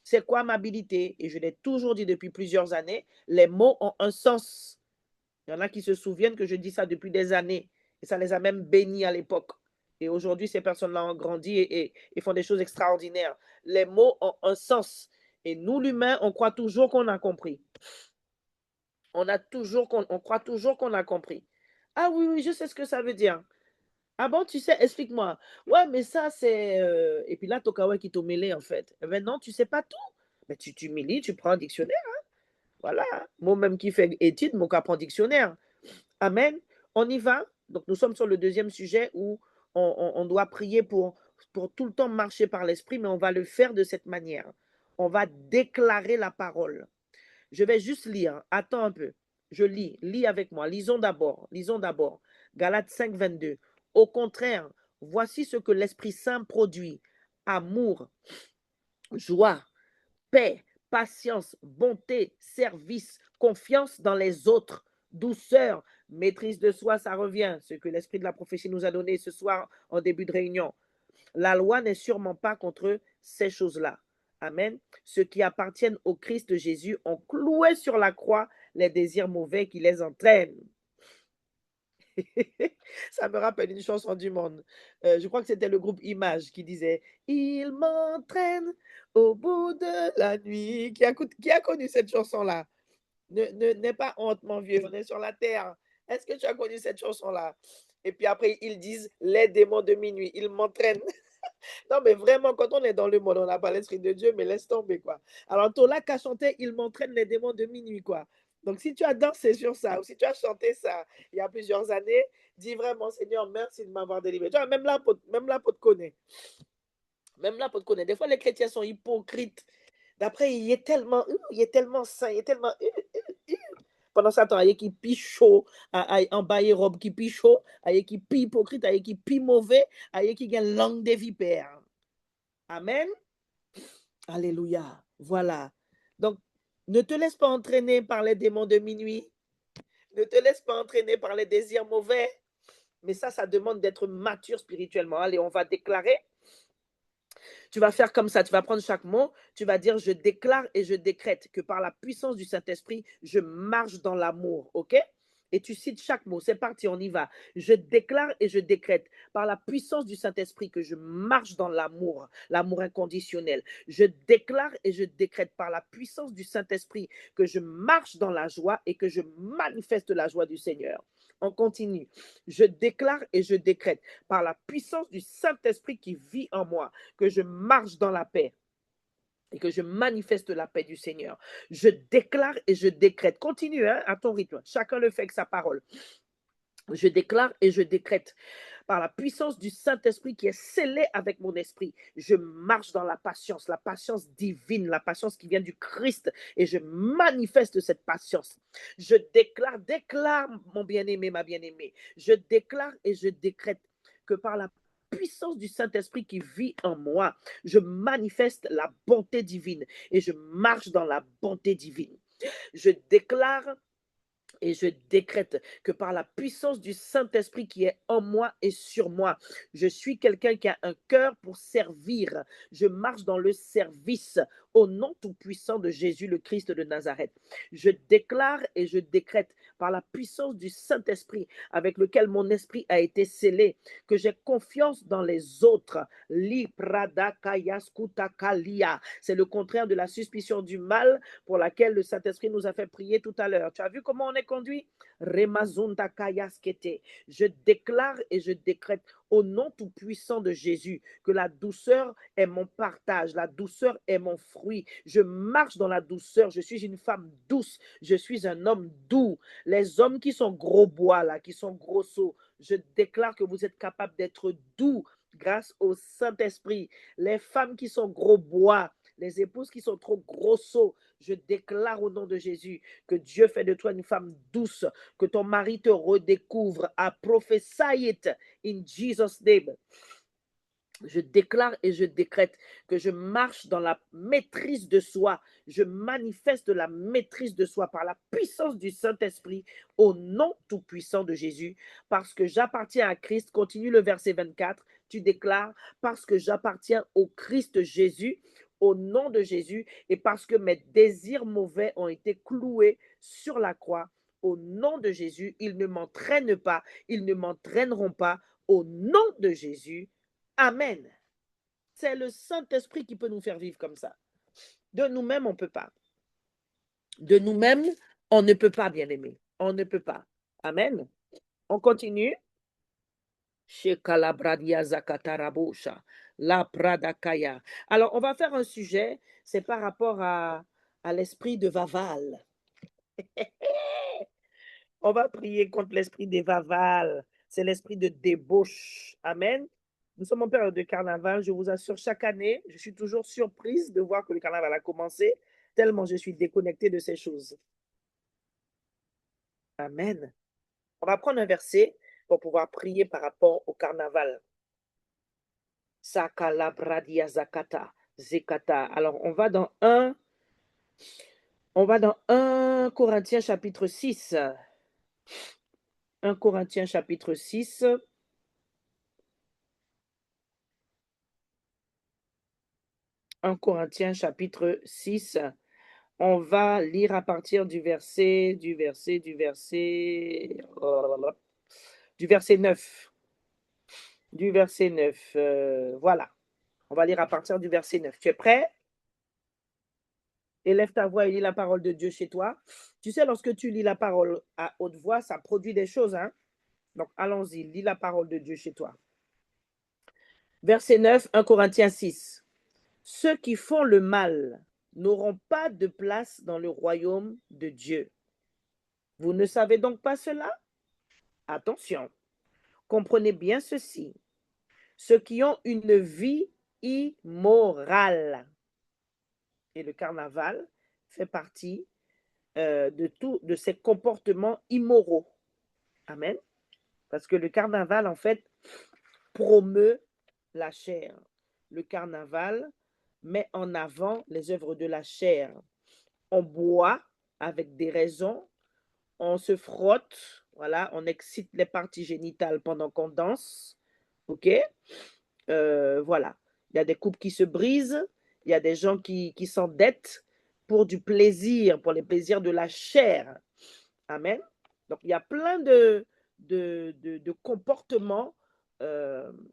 C'est quoi amabilité? Et je l'ai toujours dit depuis plusieurs années, les mots ont un sens. Il y en a qui se souviennent que je dis ça depuis des années. Et ça les a même bénis à l'époque. Et aujourd'hui, ces personnes-là ont grandi et font des choses extraordinaires. Les mots ont un sens. Et nous, l'humain, on croit toujours qu'on a compris. On croit toujours qu'on a compris. Ah oui, oui, je sais ce que ça veut dire. Ah bon, tu sais, explique-moi. Ouais, mais ça, c'est. Et puis là, Tokawa qui t'a mêlé, en fait. Eh ben non, tu sais pas tout. Mais tu t'humilies, tu prends un dictionnaire. Voilà. Moi-même qui fais étude, mon cas prend dictionnaire. Amen. On y va. Donc, nous sommes sur le deuxième sujet où on doit prier pour tout le temps marcher par l'esprit, mais on va le faire de cette manière. On va déclarer la parole. Je vais juste lire. Attends un peu. Je lis. Lis avec moi. Lisons d'abord. Lisons d'abord. Galates 5, 22. Au contraire, voici ce que l'Esprit Saint produit. Amour, joie, paix, patience, bonté, service, confiance dans les autres, douceur, maîtrise de soi, ça revient. Ce que l'Esprit de la prophétie nous a donné ce soir en début de réunion. La loi n'est sûrement pas contre ces choses-là. Amen. Ceux qui appartiennent au Christ Jésus ont cloué sur la croix les désirs mauvais qui les entraînent. Ça me rappelle une chanson du monde. Je crois que c'était le groupe Image qui disait Il m'entraîne au bout de la nuit. Qui a connu cette chanson-là? N'aie pas honte, mon vieux, on est sur la terre. Est-ce que tu as connu cette chanson-là? Et puis après, ils disent Les démons de minuit, ils m'entraînent. Non, mais vraiment, quand on est dans le monde, on n'a pas l'esprit de Dieu, mais laisse tomber, quoi. Alors, Tola qui a chanté, il m'entraîne les démons de minuit, quoi. Donc, si tu as dansé sur ça, ou si tu as chanté ça il y a plusieurs années, dis vraiment, Seigneur, merci de m'avoir délivré. Tu vois, même là, pour te connaître. Même là, pour te connaître. Des fois, les chrétiens sont hypocrites. D'après, il est tellement saint, il est tellement. Pendant ce temps, il y a qui pi chaud, en bas, robe qui pi chaud, il y a qui pi hypocrite, il y a qui pi mauvais, il y a qui a une langue des vipères. Amen. Alléluia. Voilà. Donc, ne te laisse pas entraîner par les démons de minuit. Ne te laisse pas entraîner par les désirs mauvais. Mais ça demande d'être mature spirituellement. Allez, on va déclarer. Tu vas faire comme ça. Tu vas prendre chaque mot. Tu vas dire, je déclare et je décrète que par la puissance du Saint-Esprit, je marche dans l'amour. OK? Et tu cites chaque mot. C'est parti, on y va. Je déclare et je décrète par la puissance du Saint-Esprit que je marche dans l'amour, l'amour inconditionnel. Je déclare et je décrète par la puissance du Saint-Esprit que je marche dans la joie et que je manifeste la joie du Seigneur. On continue. Je déclare et je décrète par la puissance du Saint-Esprit qui vit en moi que je marche dans la paix et que je manifeste la paix du Seigneur. Je déclare et je décrète. Continue à ton rythme. Chacun le fait avec sa parole. Je déclare et je décrète par la puissance du Saint-Esprit qui est scellé avec mon esprit. Je marche dans la patience divine, la patience qui vient du Christ et je manifeste cette patience. Je déclare mon bien-aimé, ma bien-aimée. Je déclare et je décrète que par la puissance du Saint-Esprit qui vit en moi, je manifeste la bonté divine et je marche dans la bonté divine. Je déclare et je décrète que par la puissance du Saint-Esprit qui est en moi et sur moi, je suis quelqu'un qui a un cœur pour servir. Je marche dans le service au nom tout-puissant de Jésus le Christ de Nazareth. Je déclare et je décrète par la puissance du Saint-Esprit avec lequel mon esprit a été scellé, que j'ai confiance dans les autres. C'est le contraire de la suspicion du mal pour laquelle le Saint-Esprit nous a fait prier tout à l'heure. Tu as vu comment on est conduit? Je déclare et je décrète au nom tout-puissant de Jésus que la douceur est mon partage, la douceur est mon fruit. Je marche dans la douceur, je suis une femme douce, je suis un homme doux. Les hommes qui sont gros bois, là, qui sont grossos, je déclare que vous êtes capables d'être doux grâce au Saint-Esprit. Les femmes qui sont gros bois, les épouses qui sont trop grossos, je déclare au nom de Jésus que Dieu fait de toi une femme douce, que ton mari te redécouvre. I prophesy it in Jesus' name. Je déclare et je décrète que je marche dans la maîtrise de soi. Je manifeste la maîtrise de soi par la puissance du Saint-Esprit au nom tout-puissant de Jésus. Parce que j'appartiens à Christ. Continue le verset 24. Tu déclares parce que j'appartiens au Christ Jésus, au nom de Jésus, et parce que mes désirs mauvais ont été cloués sur la croix. Au nom de Jésus, ils ne m'entraînent pas, ils ne m'entraîneront pas. Au nom de Jésus. Amen. C'est le Saint-Esprit qui peut nous faire vivre comme ça. De nous-mêmes, on ne peut pas. De nous-mêmes, on ne peut pas, bien-aimés. On ne peut pas. Amen. On continue. Alors, on va faire un sujet, c'est par rapport à l'esprit de Vaval. On va prier contre l'esprit des Vaval. C'est l'esprit de débauche. Amen. Nous sommes en période de carnaval. Je vous assure, chaque année, je suis toujours surprise de voir que le carnaval a commencé, tellement je suis déconnectée de ces choses. Amen. On va prendre un verset pour pouvoir prier par rapport au carnaval. Sakalabradia zakata, zekata. Alors, on va dans 1 Corinthiens chapitre 6. 1 Corinthiens chapitre 6. 1 Corinthiens chapitre 6. On va lire à partir du verset 9. Du verset 9. Voilà. On va lire à partir du verset 9. Tu es prêt? Élève ta voix et lis la parole de Dieu chez toi. Tu sais, lorsque tu lis la parole à haute voix, ça produit des choses, hein? Donc, allons-y, lis la parole de Dieu chez toi. Verset 9, 1 Corinthiens 6. Ceux qui font le mal n'auront pas de place dans le royaume de Dieu. Vous ne savez donc pas cela? Attention, comprenez bien ceci. Ceux qui ont une vie immorale, et le carnaval fait partie de ces comportements immoraux. Amen. Parce que le carnaval, en fait, promeut la chair. Le carnaval met en avant les œuvres de la chair. On boit avec des raisons, on se frotte, voilà, on excite les parties génitales pendant qu'on danse, ok? Voilà, il y a des couples qui se brisent, il y a des gens qui s'endettent pour du plaisir, pour les plaisirs de la chair. Amen. Donc, il y a plein de comportements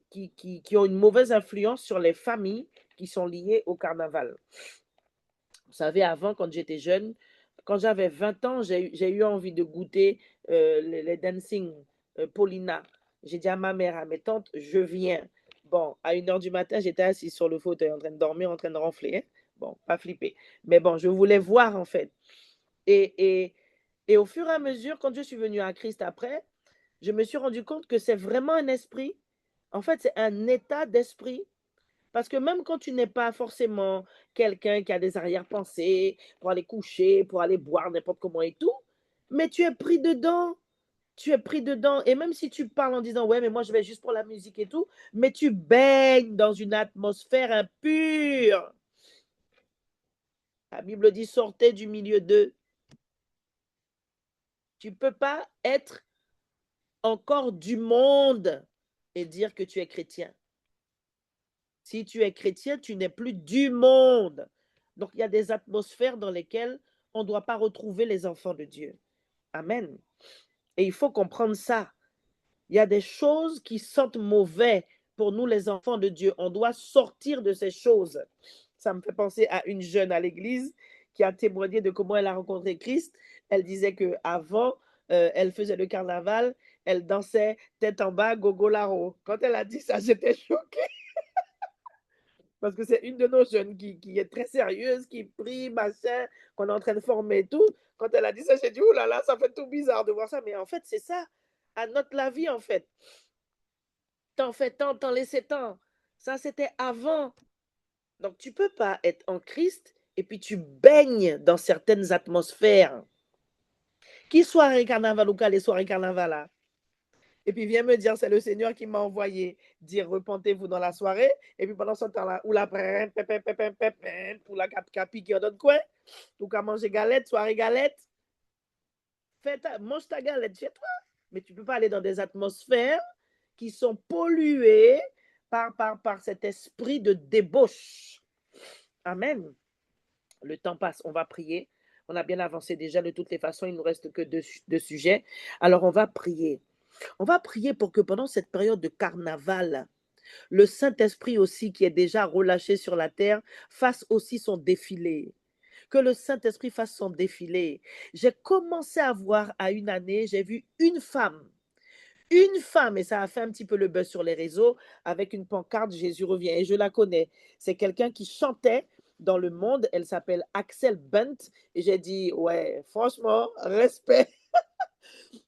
qui ont une mauvaise influence sur les familles qui sont liées au carnaval. Vous savez, avant, quand j'étais jeune, quand j'avais 20 ans, j'ai eu envie de goûter les dancing Paulina. J'ai dit à ma mère, à mes tantes, je viens. Bon, à 1h du matin, j'étais assise sur le fauteuil en train de dormir, en train de ronfler. Hein? Bon, pas flipper. Mais bon, je voulais voir en fait. Et au fur et à mesure, quand je suis venue à Christ après, je me suis rendu compte que c'est vraiment un esprit. En fait, c'est un état d'esprit. Parce que même quand tu n'es pas forcément quelqu'un qui a des arrière-pensées pour aller coucher, pour aller boire n'importe comment et tout, mais tu es pris dedans. Tu es pris dedans. Et même si tu parles en disant, ouais, mais moi je vais juste pour la musique et tout, mais tu baignes dans une atmosphère impure. La Bible dit, sortez du milieu d'eux. Tu ne peux pas être encore du monde et dire que tu es chrétien. Si tu es chrétien, tu n'es plus du monde. Donc, il y a des atmosphères dans lesquelles on ne doit pas retrouver les enfants de Dieu. Amen. Et il faut comprendre ça. Il y a des choses qui sentent mauvais pour nous, les enfants de Dieu. On doit sortir de ces choses. Ça me fait penser à une jeune à l'église qui a témoigné de comment elle a rencontré Christ. Elle disait qu'avant, elle faisait le carnaval, elle dansait tête en bas, gogo laro. Quand elle a dit ça, j'étais choquée. Parce que c'est une de nos jeunes qui est très sérieuse, qui prie, machin, qu'on est en train de former et tout. Quand elle a dit ça, j'ai dit, oh là là, ça fait tout bizarre de voir ça. Mais en fait, c'est ça. À notre la vie, en fait. T'en fais tant, t'en laissais tant. Ça, c'était avant. Donc, tu ne peux pas être en Christ et puis tu baignes dans certaines atmosphères. Qui soirée carnaval ou qu'à les soirées carnaval là. Et puis vient me dire, c'est le Seigneur qui m'a envoyé dire repentez-vous dans la soirée. Et puis pendant ce temps-là, ou la pour la capi qui en donne quoi? Ou qu'à manger galette, soirée galette. Mange ta galette chez toi. Mais tu ne peux pas aller dans des atmosphères qui sont polluées par cet esprit de débauche. Amen. Le temps passe, on va prier. On a bien avancé déjà de toutes les façons, il ne nous reste que deux sujets. Alors on va prier. On va prier pour que pendant cette période de carnaval, le Saint-Esprit aussi qui est déjà relâché sur la terre fasse aussi son défilé. Que le Saint-Esprit fasse son défilé. J'ai commencé à voir à une année, j'ai vu une femme, et ça a fait un petit peu le buzz sur les réseaux, avec une pancarte Jésus revient. Et je la connais. C'est quelqu'un qui chantait dans le monde. Elle s'appelle Axel Bunt. Et j'ai dit, ouais, franchement, respect.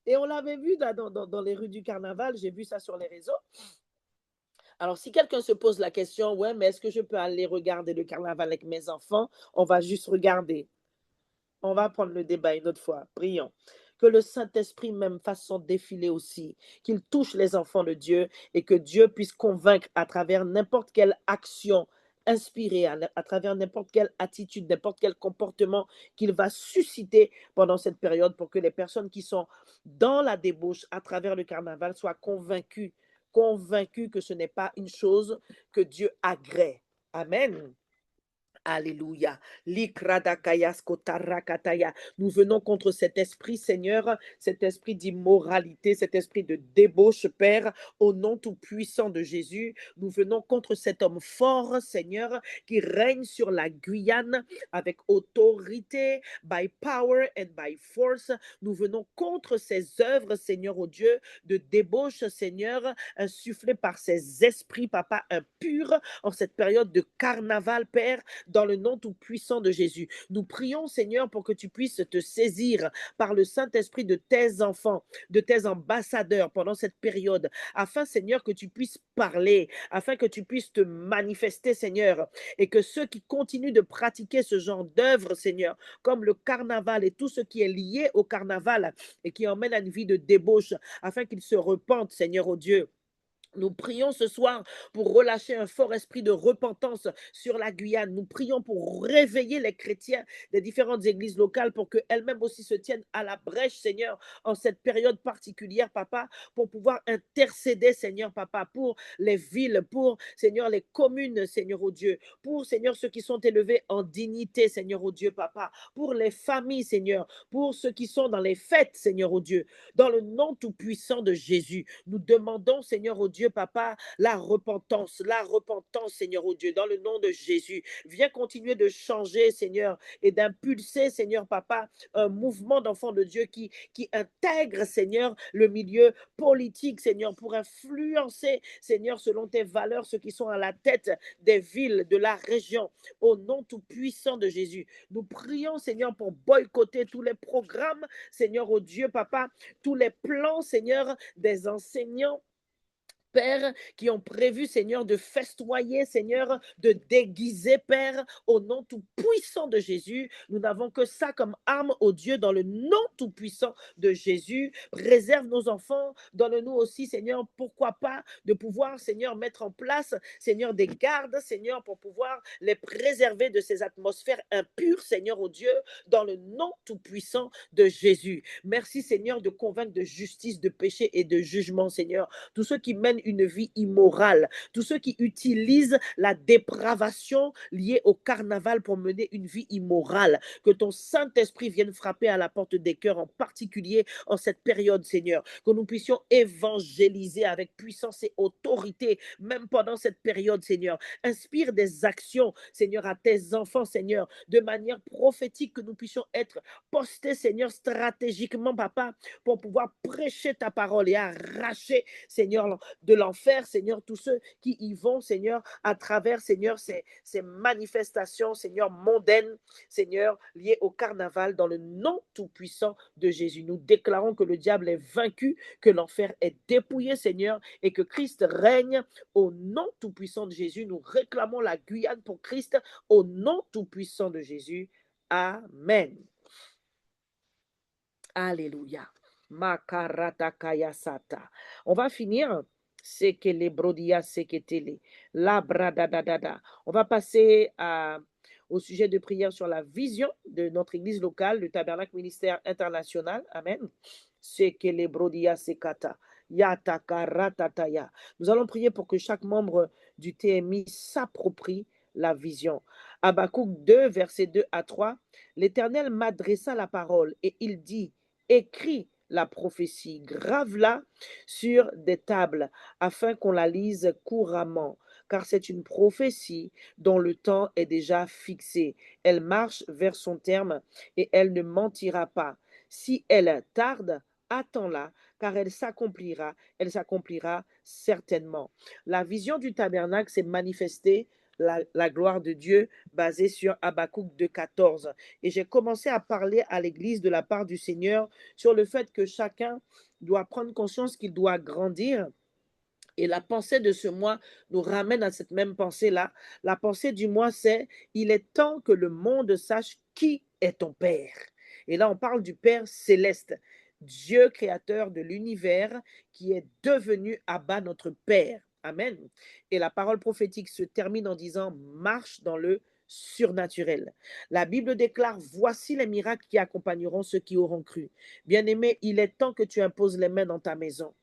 Et on l'avait vu dans les rues du carnaval. J'ai vu ça sur les réseaux. Alors, si quelqu'un se pose la question, ouais, mais est-ce que je peux aller regarder le carnaval avec mes enfants? On va juste regarder. On va prendre le débat une autre fois. Prions. Que le Saint-Esprit même fasse son défilé aussi, qu'il touche les enfants de Dieu et que Dieu puisse convaincre à travers n'importe quelle action inspirée, à travers n'importe quelle attitude, n'importe quel comportement qu'il va susciter pendant cette période pour que les personnes qui sont dans la débauche à travers le carnaval soient convaincus que ce n'est pas une chose que Dieu agrée. Amen. Alléluia. Nous venons contre cet esprit, Seigneur, cet esprit d'immoralité, cet esprit de débauche, Père, au nom tout-puissant de Jésus. Nous venons contre cet homme fort, Seigneur, qui règne sur la Guyane avec autorité, by power and by force. Nous venons contre ces œuvres, Seigneur, au Dieu, de débauche, Seigneur, insufflées par ces esprits, Papa, impurs, en cette période de carnaval, Père, dans le nom tout-puissant de Jésus. Nous prions, Seigneur, pour que tu puisses te saisir par le Saint-Esprit de tes enfants, de tes ambassadeurs pendant cette période, afin, Seigneur, que tu puisses parler, afin que tu puisses te manifester, Seigneur, et que ceux qui continuent de pratiquer ce genre d'œuvre, Seigneur, comme le carnaval et tout ce qui est lié au carnaval et qui emmène à une vie de débauche, afin qu'ils se repentent, Seigneur, oh Dieu. Nous prions ce soir pour relâcher un fort esprit de repentance sur la Guyane. Nous prions pour réveiller les chrétiens des différentes églises locales pour qu'elles-mêmes aussi se tiennent à la brèche, Seigneur, en cette période particulière, Papa, pour pouvoir intercéder, Seigneur, Papa, pour les villes, pour, Seigneur, les communes, Seigneur, oh Dieu, pour, Seigneur, ceux qui sont élevés en dignité, Seigneur, oh Dieu, Papa, pour les familles, Seigneur, pour ceux qui sont dans les fêtes, Seigneur, oh Dieu, dans le nom tout-puissant de Jésus. Nous demandons, Seigneur, oh Dieu, Papa, la repentance, Seigneur, oh Dieu, dans le nom de Jésus. Viens continuer de changer, Seigneur, et d'impulser, Seigneur, Papa, un mouvement d'enfants de Dieu qui intègre, Seigneur, le milieu politique, Seigneur, pour influencer, Seigneur, selon tes valeurs, ceux qui sont à la tête des villes, de la région, au nom tout-puissant de Jésus. Nous prions, Seigneur, pour boycotter tous les programmes, Seigneur, oh Dieu, Papa, tous les plans, Seigneur, des enseignants, Père, qui ont prévu, Seigneur, de festoyer, Seigneur, de déguiser, Père, au nom tout puissant de Jésus. Nous n'avons que ça comme arme, au Dieu, dans le nom tout puissant de Jésus. Préserve nos enfants, donne-nous aussi, Seigneur, pourquoi pas, de pouvoir, Seigneur, mettre en place, Seigneur, des gardes, Seigneur, pour pouvoir les préserver de ces atmosphères impures, Seigneur, au Dieu, dans le nom tout puissant de Jésus. Merci, Seigneur, de convaincre de justice, de péché et de jugement, Seigneur. Tous ceux qui mènent une vie immorale, tous ceux qui utilisent la dépravation liée au carnaval pour mener une vie immorale. Que ton Saint-Esprit vienne frapper à la porte des cœurs, en particulier en cette période, Seigneur. Que nous puissions évangéliser avec puissance et autorité, même pendant cette période, Seigneur. Inspire des actions, Seigneur, à tes enfants, Seigneur, de manière prophétique, que nous puissions être postés, Seigneur, stratégiquement, Papa, pour pouvoir prêcher ta parole et arracher, Seigneur, de l'enfer, Seigneur, tous ceux qui y vont, Seigneur, à travers, Seigneur, ces manifestations, Seigneur, mondaines, Seigneur, liées au carnaval, dans le nom tout-puissant de Jésus. Nous déclarons que le diable est vaincu, que l'enfer est dépouillé, Seigneur, et que Christ règne au nom tout-puissant de Jésus. Nous réclamons la Guyane pour Christ au nom tout-puissant de Jésus. Amen. Alléluia. Makaratakayasata. On va finir. Sekele brodia seketele. La bradadadada. On va passer au sujet de prière sur la vision de notre église locale, le Tabernacle Ministère International. Amen. Sekele brodia sekata. Yatakarataya. Nous allons prier pour que chaque membre du TMI s'approprie la vision. Habakkuk 2, versets 2 à 3. L'Éternel m'adressa la parole et il dit, écris la prophétie, grave-la sur des tables afin qu'on la lise couramment, car c'est une prophétie dont le temps est déjà fixé. Elle marche vers son terme et elle ne mentira pas. Si elle tarde, attends-la, car elle s'accomplira certainement. La vision du tabernacle s'est manifestée, la gloire de Dieu basée sur Habakkuk 2,14. Et j'ai commencé à parler à l'Église de la part du Seigneur sur le fait que chacun doit prendre conscience qu'il doit grandir. Et la pensée de ce mois nous ramène à cette même pensée-là. La pensée du mois, c'est il est temps que le monde sache qui est ton Père. Et là, on parle du Père céleste, Dieu créateur de l'univers qui est devenu Abba notre Père. Amen. Et la parole prophétique se termine en disant marche dans le surnaturel. La Bible déclare voici les miracles qui accompagneront ceux qui auront cru. Bien-aimé, il est temps que tu imposes les mains dans ta maison.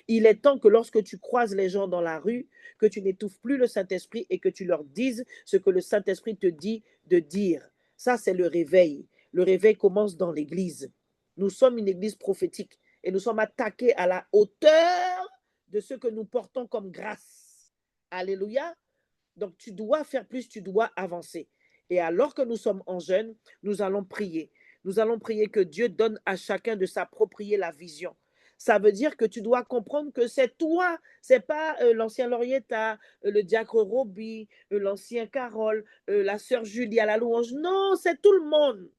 Il est temps que lorsque tu croises les gens dans la rue, que tu n'étouffes plus le Saint-Esprit et que tu leur dises ce que le Saint-Esprit te dit de dire. Ça, c'est le réveil. Le réveil commence dans l'Église. Nous sommes une Église prophétique et nous sommes attaqués à la hauteur de ce que nous portons comme grâce. Alléluia. Donc, tu dois faire plus, tu dois avancer. Et alors que nous sommes en jeûne, nous allons prier. Nous allons prier que Dieu donne à chacun de s'approprier la vision. Ça veut dire que tu dois comprendre que c'est toi, c'est pas l'ancien Laurietta, le diacre Roby, l'ancien Carole, la sœur Julie à la louange. Non, c'est tout le monde.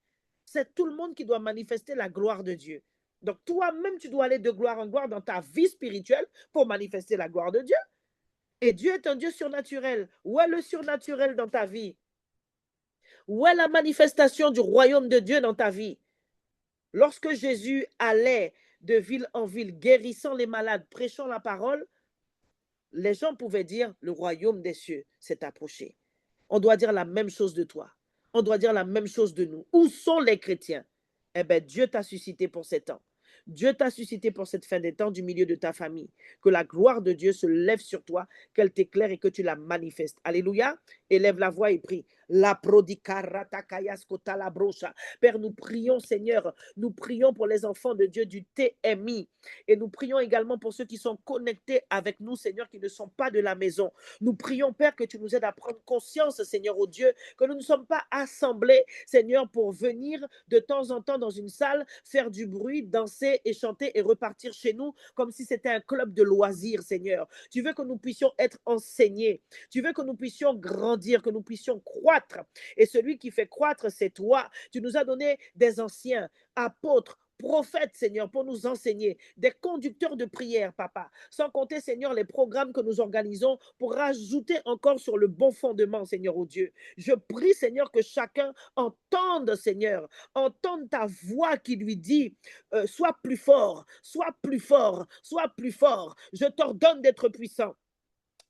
C'est tout le monde qui doit manifester la gloire de Dieu. Donc toi-même, tu dois aller de gloire en gloire dans ta vie spirituelle pour manifester la gloire de Dieu. Et Dieu est un Dieu surnaturel. Où est le surnaturel dans ta vie? Où est la manifestation du royaume de Dieu dans ta vie? Lorsque Jésus allait de ville en ville, guérissant les malades, prêchant la parole, les gens pouvaient dire, le royaume des cieux s'est approché. On doit dire la même chose de toi. On doit dire la même chose de nous. Où sont les chrétiens? Eh bien, Dieu t'a suscité pour ces temps. Dieu t'a suscité pour cette fin des temps du milieu de ta famille. Que la gloire de Dieu se lève sur toi, qu'elle t'éclaire et que tu la manifestes. Alléluia. Élève la voix et prie. La prodicarata la brocha. Père, nous prions, Seigneur, nous prions pour les enfants de Dieu du TMI. Et nous prions également pour ceux qui sont connectés avec nous, Seigneur, qui ne sont pas de la maison. Nous prions, Père, que tu nous aides à prendre conscience, Seigneur, oh Dieu, que nous ne sommes pas assemblés, Seigneur, pour venir de temps en temps dans une salle, faire du bruit, danser et chanter et repartir chez nous comme si c'était un club de loisirs, Seigneur. Tu veux que nous puissions être enseignés. Tu veux que nous puissions grandir, que nous puissions croître. Et celui qui fait croître, c'est toi. Tu nous as donné des anciens, apôtres, prophètes, Seigneur, pour nous enseigner, des conducteurs de prière, Papa, sans compter, Seigneur, les programmes que nous organisons pour rajouter encore sur le bon fondement, Seigneur, oh Dieu. Je prie, Seigneur, que chacun entende, Seigneur, entende ta voix qui lui dit, sois plus fort, sois plus fort, sois plus fort. Je t'ordonne d'être puissant.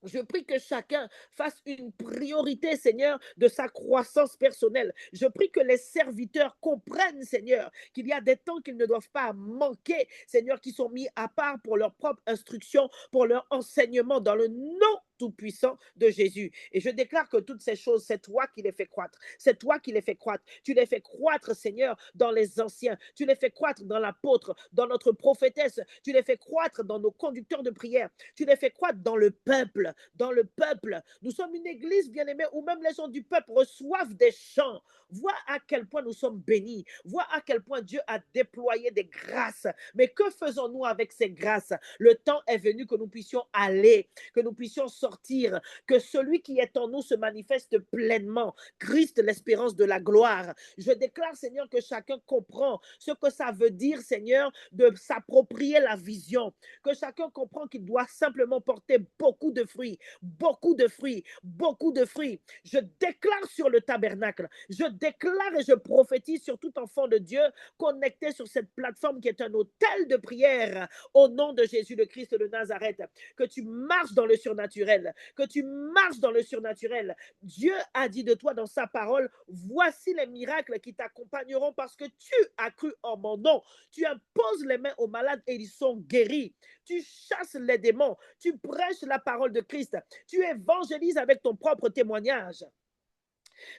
Je prie que chacun fasse une priorité, Seigneur, de sa croissance personnelle. Je prie que les serviteurs comprennent, Seigneur, qu'il y a des temps qu'ils ne doivent pas manquer, Seigneur, qui sont mis à part pour leur propre instruction, pour leur enseignement dans le nom tout-puissant de Jésus. Et je déclare que toutes ces choses, c'est toi qui les fais croître. C'est toi qui les fais croître. Tu les fais croître, Seigneur, dans les anciens. Tu les fais croître dans l'apôtre, dans notre prophétesse. Tu les fais croître dans nos conducteurs de prière. Tu les fais croître dans le peuple. Dans le peuple. Nous sommes une église, bien-aimée, où même les gens du peuple reçoivent des chants. Vois à quel point nous sommes bénis. Vois à quel point Dieu a déployé des grâces. Mais que faisons-nous avec ces grâces? Le temps est venu que nous puissions aller, que nous puissions sortir, que celui qui est en nous se manifeste pleinement. Christ, l'espérance de la gloire. Je déclare, Seigneur, que chacun comprend ce que ça veut dire, Seigneur, de s'approprier la vision, que chacun comprend qu'il doit simplement porter beaucoup de fruits, beaucoup de fruits, beaucoup de fruits. Je déclare sur le tabernacle, je déclare et je prophétise sur tout enfant de Dieu connecté sur cette plateforme qui est un autel de prière au nom de Jésus le Christ de Nazareth, que tu marches dans le surnaturel, que tu marches dans le surnaturel. Dieu a dit de toi dans sa parole, voici les miracles qui t'accompagneront parce que tu as cru en mon nom. Tu imposes les mains aux malades et ils sont guéris. Tu chasses les démons, tu prêches la parole de Christ, tu évangélises avec ton propre témoignage.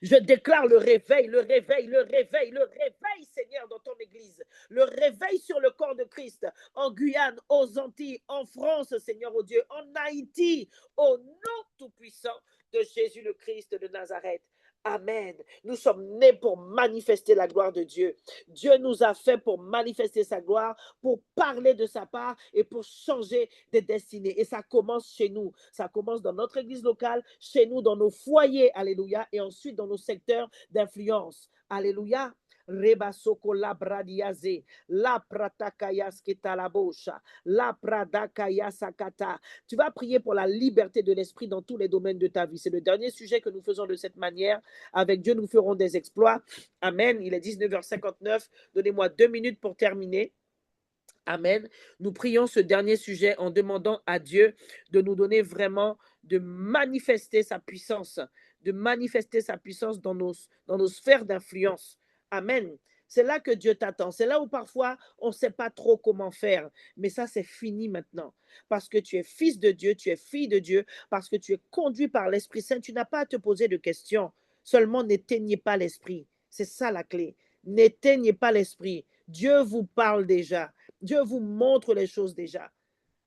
Je déclare le réveil, le réveil, le réveil, le réveil, Seigneur, dans ton église. Le réveil sur le corps de Christ, en Guyane, aux Antilles, en France, Seigneur, oh Dieu, en Haïti, au nom tout-puissant de Jésus le Christ de Nazareth. Amen. Nous sommes nés pour manifester la gloire de Dieu. Dieu nous a fait pour manifester sa gloire, pour parler de sa part et pour changer des destinées. Et ça commence chez nous. Ça commence dans notre église locale, chez nous, dans nos foyers. Alléluia. Et ensuite dans nos secteurs d'influence. Alléluia. Reba soko la bradiaze, la pratakaya sketa la bosha, la pradakaya sakata. Tu vas prier pour la liberté de l'esprit dans tous les domaines de ta vie. C'est le dernier sujet que nous faisons de cette manière. Avec Dieu, nous ferons des exploits. Amen. Il est 19h59. Donnez-moi 2 minutes pour terminer. Amen. Nous prions ce dernier sujet en demandant à Dieu de nous donner vraiment, de manifester sa puissance, dans nos sphères d'influence. Amen. C'est là que Dieu t'attend. C'est là où parfois on ne sait pas trop comment faire. Mais ça, c'est fini maintenant. Parce que tu es fils de Dieu, tu es fille de Dieu, parce que tu es conduit par l'Esprit Saint. Tu n'as pas à te poser de questions. Seulement, n'éteignez pas l'Esprit. C'est ça la clé. N'éteignez pas l'Esprit. Dieu vous parle déjà. Dieu vous montre les choses déjà.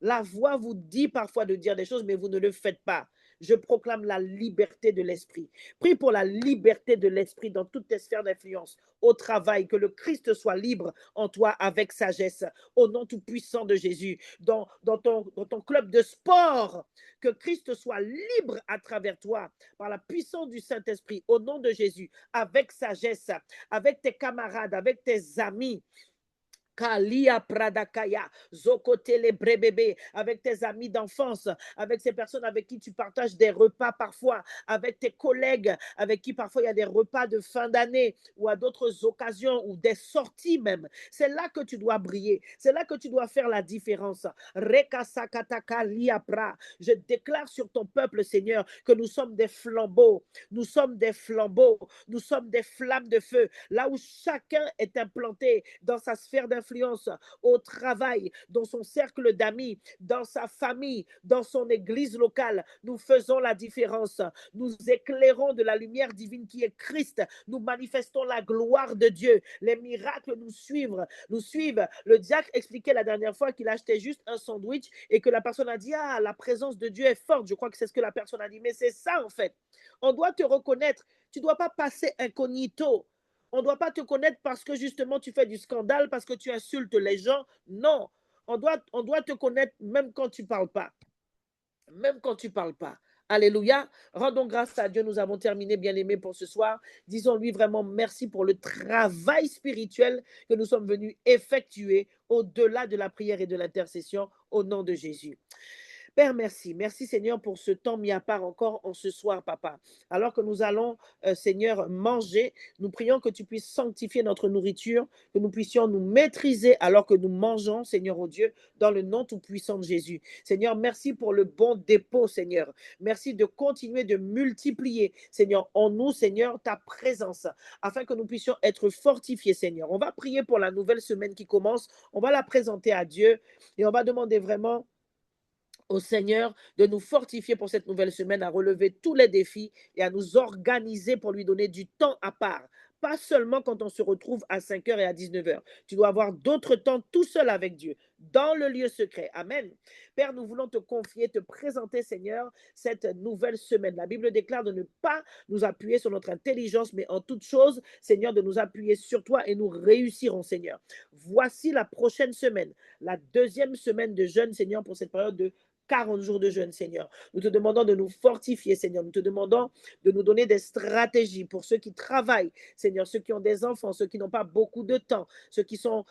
La voix vous dit parfois de dire des choses, mais vous ne le faites pas. Je proclame la liberté de l'esprit. Prie pour la liberté de l'esprit dans toutes tes sphères d'influence. Au travail, que le Christ soit libre en toi avec sagesse. Au nom tout-puissant de Jésus. Dans ton club de sport, que Christ soit libre à travers toi par la puissance du Saint-Esprit. Au nom de Jésus, avec sagesse, avec tes camarades, avec tes amis. Kalia Pradakaya, Zokotele Brebebe, avec tes amis d'enfance, avec ces personnes avec qui tu partages des repas parfois, avec tes collègues, avec qui parfois il y a des repas de fin d'année ou à d'autres occasions ou des sorties même. C'est là que tu dois briller, c'est là que tu dois faire la différence. Rekasakataka liapra. Je déclare sur ton peuple, Seigneur, que nous sommes des flambeaux, nous sommes des flambeaux, nous sommes des flammes de feu, là où chacun est implanté dans sa sphère d'influence, au travail, dans son cercle d'amis, dans sa famille, dans son église locale. Nous faisons la différence. Nous éclairons de la lumière divine qui est Christ. Nous manifestons la gloire de Dieu. Les miracles nous suivent. Le diacre expliquait la dernière fois qu'il achetait juste un sandwich et que la personne a dit, ah, la présence de Dieu est forte. Je crois que c'est ce que la personne a dit. Mais c'est ça en fait. On doit te reconnaître. Tu ne dois pas passer incognito. On ne doit pas te connaître parce que justement tu fais du scandale, parce que tu insultes les gens. Non, on doit te connaître même quand tu ne parles pas. Même quand tu ne parles pas. Alléluia. Rendons grâce à Dieu. Nous avons terminé, bien-aimés, pour ce soir. Disons-lui vraiment merci pour le travail spirituel que nous sommes venus effectuer au-delà de la prière et de l'intercession au nom de Jésus. Père, merci. Merci, Seigneur, pour ce temps mis à part encore en ce soir, Papa. Alors que nous allons, Seigneur, manger, nous prions que tu puisses sanctifier notre nourriture, que nous puissions nous maîtriser alors que nous mangeons, Seigneur, oh Dieu, dans le nom tout-puissant de Jésus. Seigneur, merci pour le bon dépôt, Seigneur. Merci de continuer de multiplier, Seigneur, en nous, Seigneur, ta présence, afin que nous puissions être fortifiés, Seigneur. On va prier pour la nouvelle semaine qui commence. On va la présenter à Dieu et on va demander vraiment au Seigneur de nous fortifier pour cette nouvelle semaine, à relever tous les défis et à nous organiser pour lui donner du temps à part. Pas seulement quand on se retrouve à 5h et à 19h. Tu dois avoir d'autres temps tout seul avec Dieu, dans le lieu secret. Amen. Père, nous voulons te confier, te présenter, Seigneur, cette nouvelle semaine. La Bible déclare de ne pas nous appuyer sur notre intelligence, mais en toute chose, Seigneur, de nous appuyer sur toi et nous réussirons, Seigneur. Voici la prochaine semaine, la deuxième semaine de jeûne, Seigneur, pour cette période de 40 jours de jeûne, Seigneur. Nous te demandons de nous fortifier, Seigneur. Nous te demandons de nous donner des stratégies pour ceux qui travaillent, Seigneur, ceux qui ont des enfants, ceux qui n'ont pas beaucoup de temps, ceux qui sont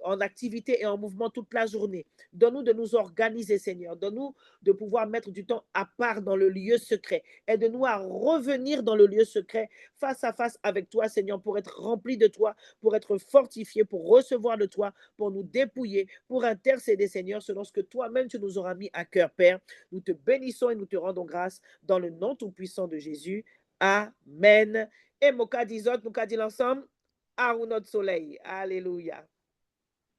en activité et en mouvement toute la journée. Donne-nous de nous organiser, Seigneur. Donne-nous de pouvoir mettre du temps à part dans le lieu secret. Aide-nous à revenir dans le lieu secret, face à face avec toi, Seigneur, pour être rempli de toi, pour être fortifié, pour recevoir de toi, pour nous dépouiller, pour intercéder, Seigneur, selon ce que toi-même tu nous auras mis à cœur, Père. Nous te bénissons et nous te rendons grâce dans le nom tout-puissant de Jésus. Amen. Et Moka disot, nous dit ensemble, à notre soleil. Alléluia.